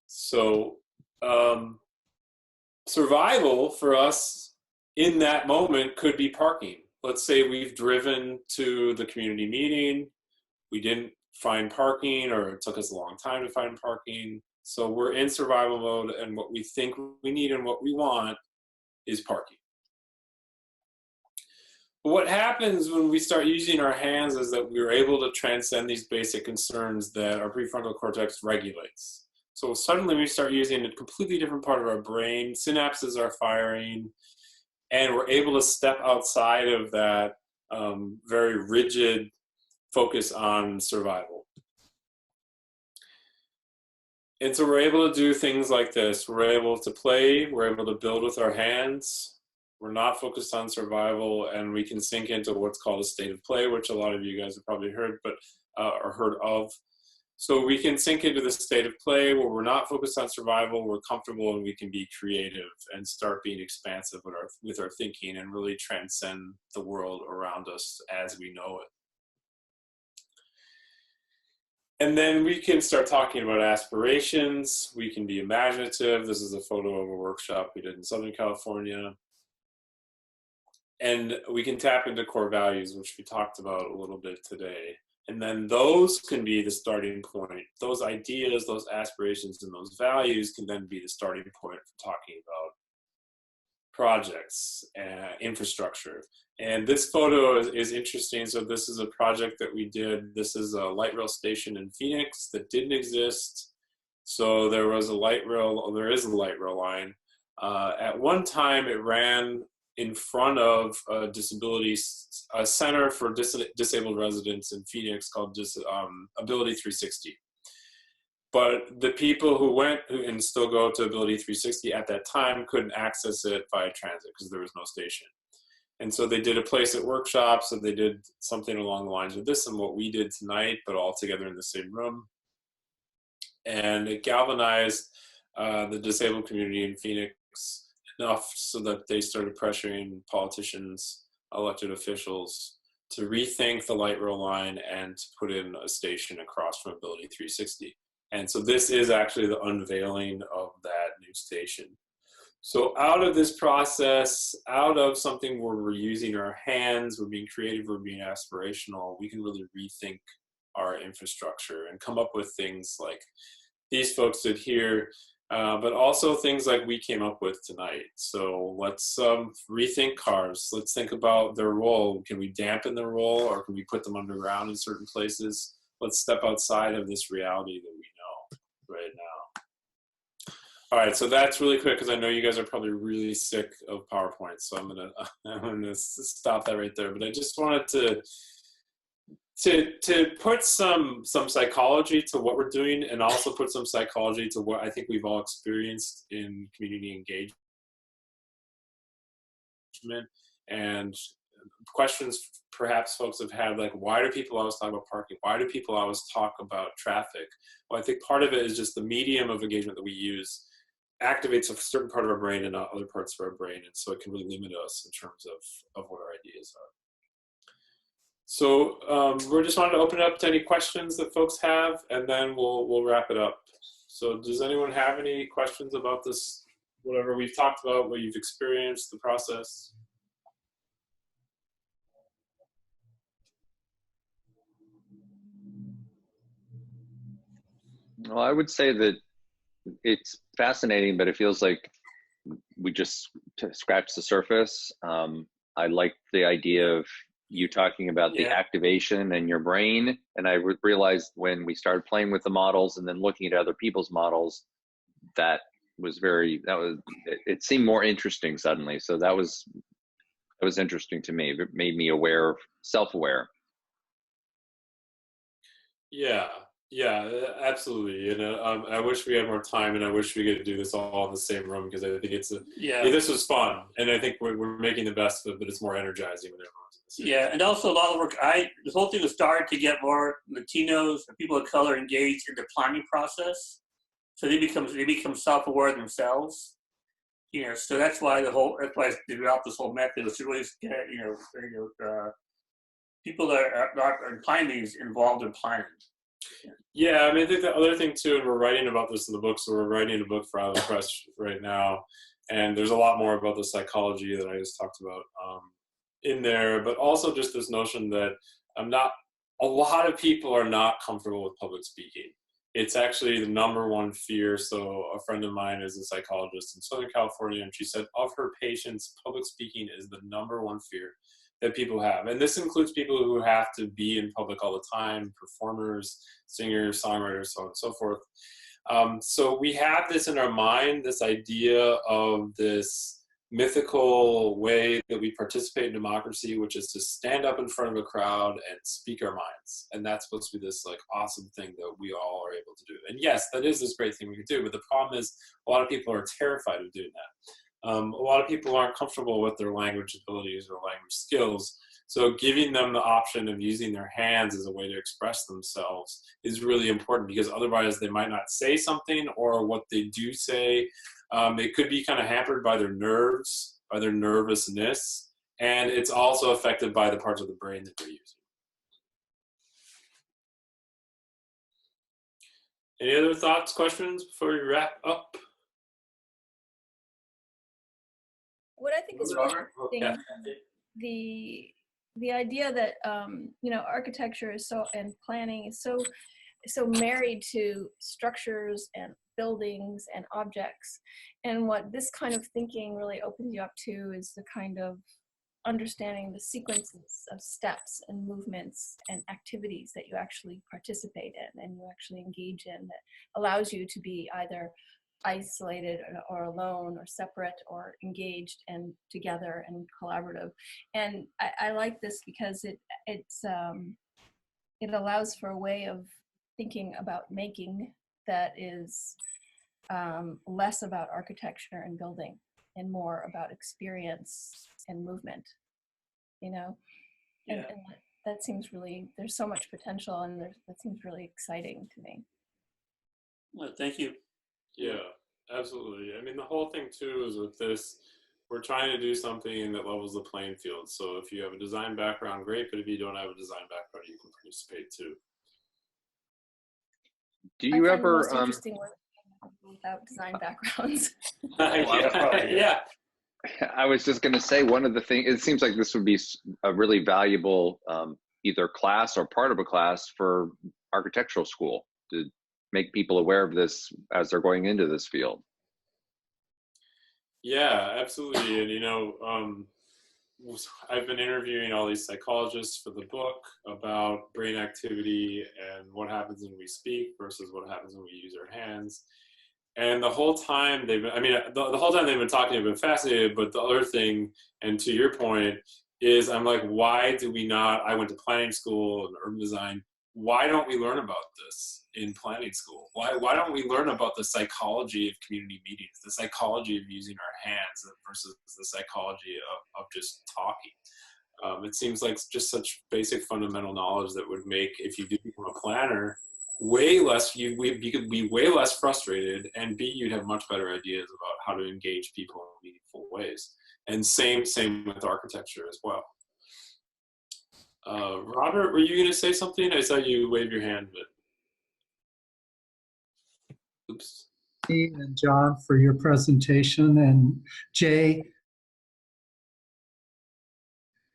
So survival for us in that moment could be parking. Let's say we've driven to the community meeting, we didn't find parking, or it took us a long time to find parking. So we're in survival mode, and what we think we need and what we want is parking. But what happens when we start using our hands is that we're able to transcend these basic concerns that our prefrontal cortex regulates. So suddenly we start using a completely different part of our brain, synapses are firing, and we're able to step outside of that very rigid focus on survival. And so we're able to do things like this. We're able to play, we're able to build with our hands. We're not focused on survival, and we can sink into what's called a state of play, which a lot of you guys have probably heard, or heard of. So we can sink into the state of play where we're not focused on survival, we're comfortable, and we can be creative and start being expansive with our thinking and really transcend the world around us as we know it. And then we can start talking about aspirations. We can be imaginative. This is a photo of a workshop we did in Southern California. And we can tap into core values, which we talked about a little bit today. And then those can be the starting point. Those ideas, those aspirations, and those values can then be the starting point for talking about projects, infrastructure. And this photo is interesting. So this is a project that we did. This is a light rail station in Phoenix that didn't exist. So there was a light rail, there is a light rail line. At one time it ran in front of a center for disabled residents in Phoenix called Ability 360. But the people who went and still go to Ability 360 at that time couldn't access it via transit because there was no station. And so they did a place at workshop, so they did something along the lines of this and what we did tonight, but all together in the same room. And it galvanized the disabled community in Phoenix enough so that they started pressuring politicians, elected officials, to rethink the light rail line and to put in a station across from Ability 360. And so this is actually the unveiling of that new station. So out of this process, out of something where we're using our hands, we're being creative, we're being aspirational, we can really rethink our infrastructure and come up with things like these folks did here, but also things like we came up with tonight. So let's rethink cars. Let's think about their role. Can we dampen their role, or can we put them underground in certain places? Let's step outside of this reality that we know right now. All right, so that's really quick because I know you guys are probably really sick of PowerPoint, so I'm gonna stop that right there. But I just wanted to put some psychology to what we're doing, and also put some psychology to what I think we've all experienced in community engagement and questions perhaps folks have had, like, why do people always talk about parking? Why do people always talk about traffic? Well, I think part of it is just the medium of engagement that we use activates a certain part of our brain and not other parts of our brain, and so it can really limit us in terms of what our ideas are. So we're just wanting to open it up to any questions that folks have, and then we'll wrap it up. So does anyone have any questions about this, whatever we've talked about, what you've experienced, the process? Well, I would say that it's fascinating, but it feels like we just scratched the surface. I like the idea of you talking about the activation in your brain. And I realized when we started playing with the models and then looking at other people's models, it seemed more interesting suddenly. So that was interesting to me. It made me self-aware. Yeah, absolutely. And I wish we had more time, and I wish we could do this all in the same room, because I think this was fun, and I think we're making the best of it, but it's more energizing when everyone's in the same room. And also a lot of work. This whole thing was started to get more Latinos and people of color engaged in the planning process, so they become self-aware themselves. So that's why I developed this whole method, was to really get people that are not in planning involved in planning. Yeah, I mean, I think the other thing too, and we're writing about this in the book, so we're writing a book for Island Press right now, and there's a lot more about the psychology that I just talked about in there, but also just this notion that a lot of people are not comfortable with public speaking. It's actually the number one fear. So a friend of mine is a psychologist in Southern California, and she said of her patients, public speaking is the number one fear that people have. And this includes people who have to be in public all the time, performers, singers, songwriters, so on and so forth. So we have this in our mind, this idea of this mythical way that we participate in democracy, which is to stand up in front of a crowd and speak our minds. And that's supposed to be this like awesome thing that we all are able to do. And yes, that is this great thing we can do, but the problem is a lot of people are terrified of doing that. A lot of people aren't comfortable with their language abilities or language skills. So giving them the option of using their hands as a way to express themselves is really important, because otherwise they might not say something, or what they do say, it could be kind of hampered by their nerves, by their nervousness, and it's also affected by the parts of the brain that they're using. Any other thoughts, questions before we wrap up? What I think is really interesting, the idea that you know, architecture is so, and planning is so married to structures and buildings and objects, and what this kind of thinking really opens you up to is the kind of understanding the sequences of steps and movements and activities that you actually participate in and you actually engage in, that allows you to be either isolated or alone or separate or engaged and together and collaborative. And I like this because it allows for a way of thinking about making that is less about architecture and building and more about experience and movement, you know? And that seems really, there's so much potential, and that seems really exciting to me. Well, thank you. Yeah, absolutely. I mean, the whole thing too is with this, we're trying to do something that levels the playing field. So if you have a design background, great, but if you don't have a design background, you can participate too. Do you ever most interesting work without design backgrounds? Yeah. I was just going to say, one of the things, it seems like this would be a really valuable either class or part of a class for architectural school, to make people aware of this as they're going into this field. Yeah, absolutely. And, you know, I've been interviewing all these psychologists for the book about brain activity and what happens when we speak versus what happens when we use our hands. And the whole time they've been, I mean, the whole time they've been talking, I've been fascinated. But the other thing, and to your point, is I'm like, why do we not, I went to planning school and urban design. Why don't we learn about this in planning school? Why don't we learn about the psychology of community meetings, the psychology of using our hands versus the psychology of just talking? It seems like just such basic fundamental knowledge that would make, if you do become a planner, way less, you could be way less frustrated, and B, you'd have much better ideas about how to engage people in meaningful ways. And same with architecture as well. Robert, were you going to say something? I saw you wave your hand, but oops. And John, for your presentation, and Jay,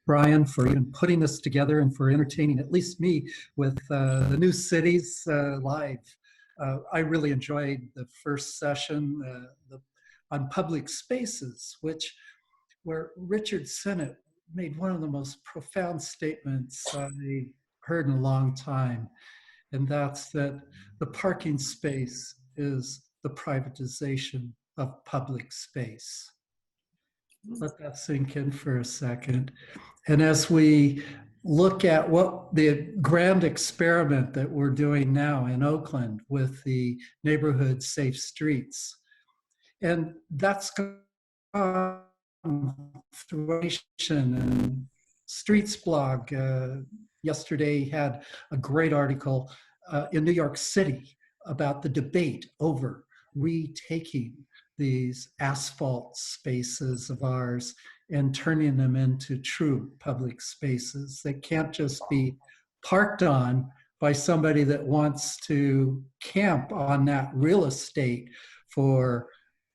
Brian, for even putting this together and for entertaining at least me with the new cities live. I really enjoyed the first session on public spaces, where Richard Sennett made one of the most profound statements I heard in a long time, and that's that the parking space is the privatization of public space. Let that sink in for a second. And as we look at what the grand experiment that we're doing now in Oakland with the neighborhood safe streets, and that's gone through and Streets blog yesterday had a great article in New York City about the debate over retaking these asphalt spaces of ours and turning them into true public spaces that can't just be parked on by somebody that wants to camp on that real estate for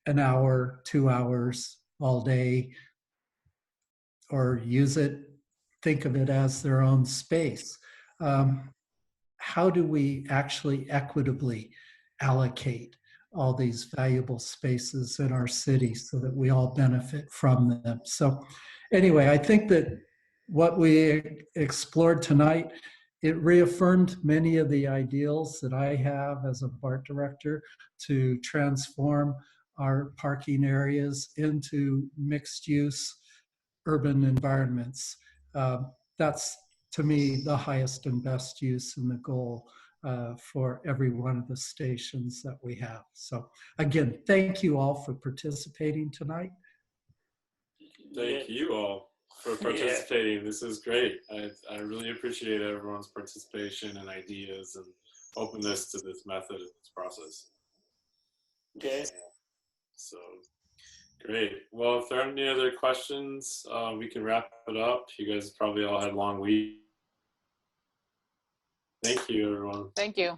an hour, 2 hours all day, or use it, think of it as their own space. How do we actually equitably allocate all these valuable spaces in our city so that we all benefit from them? So anyway, I think that what we explored tonight, it reaffirmed many of the ideals that I have as a BART director to transform our parking areas into mixed-use urban environments. That's, to me, the highest and best use and the goal for every one of the stations that we have. So again, thank you all for participating tonight. Thank you all for participating. This is great. I really appreciate everyone's participation and ideas and openness to this method and this process. Okay. So great. Well, if there aren't any other questions, we can wrap it up. You guys probably all had long weeks. Thank you, everyone. Thank you.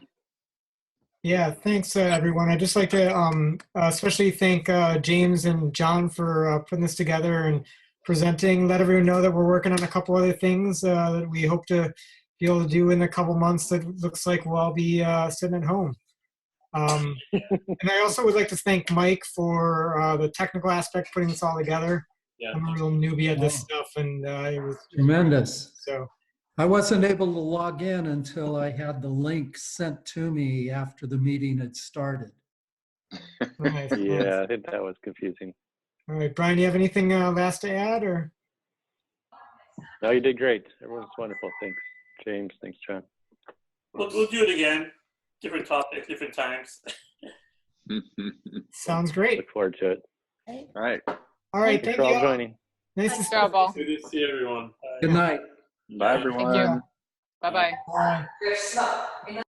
Yeah, thanks, everyone. I'd just like to especially thank James and John for putting this together and presenting. Let everyone know that we're working on a couple other things that we hope to be able to do in a couple months. That looks like we'll all be sitting at home. And I also would like to thank Mike for the technical aspect, putting this all together. Yeah. I'm a real newbie at this stuff, and it was Tremendous. so. I wasn't able to log in until I had the link sent to me after the meeting had started. Nice. Yeah, I think that was confusing. All right, Brian, do you have anything last to add, or? No, you did great. Everyone's wonderful. Thanks, James. Thanks, John. We'll do it again. Different topics, different times. Sounds great. Look forward to it. All right. All right, Thanks thank for you. all joining. Nice to Good job, all. Good to see everyone. Good night. Bye, everyone. Bye-bye. Bye.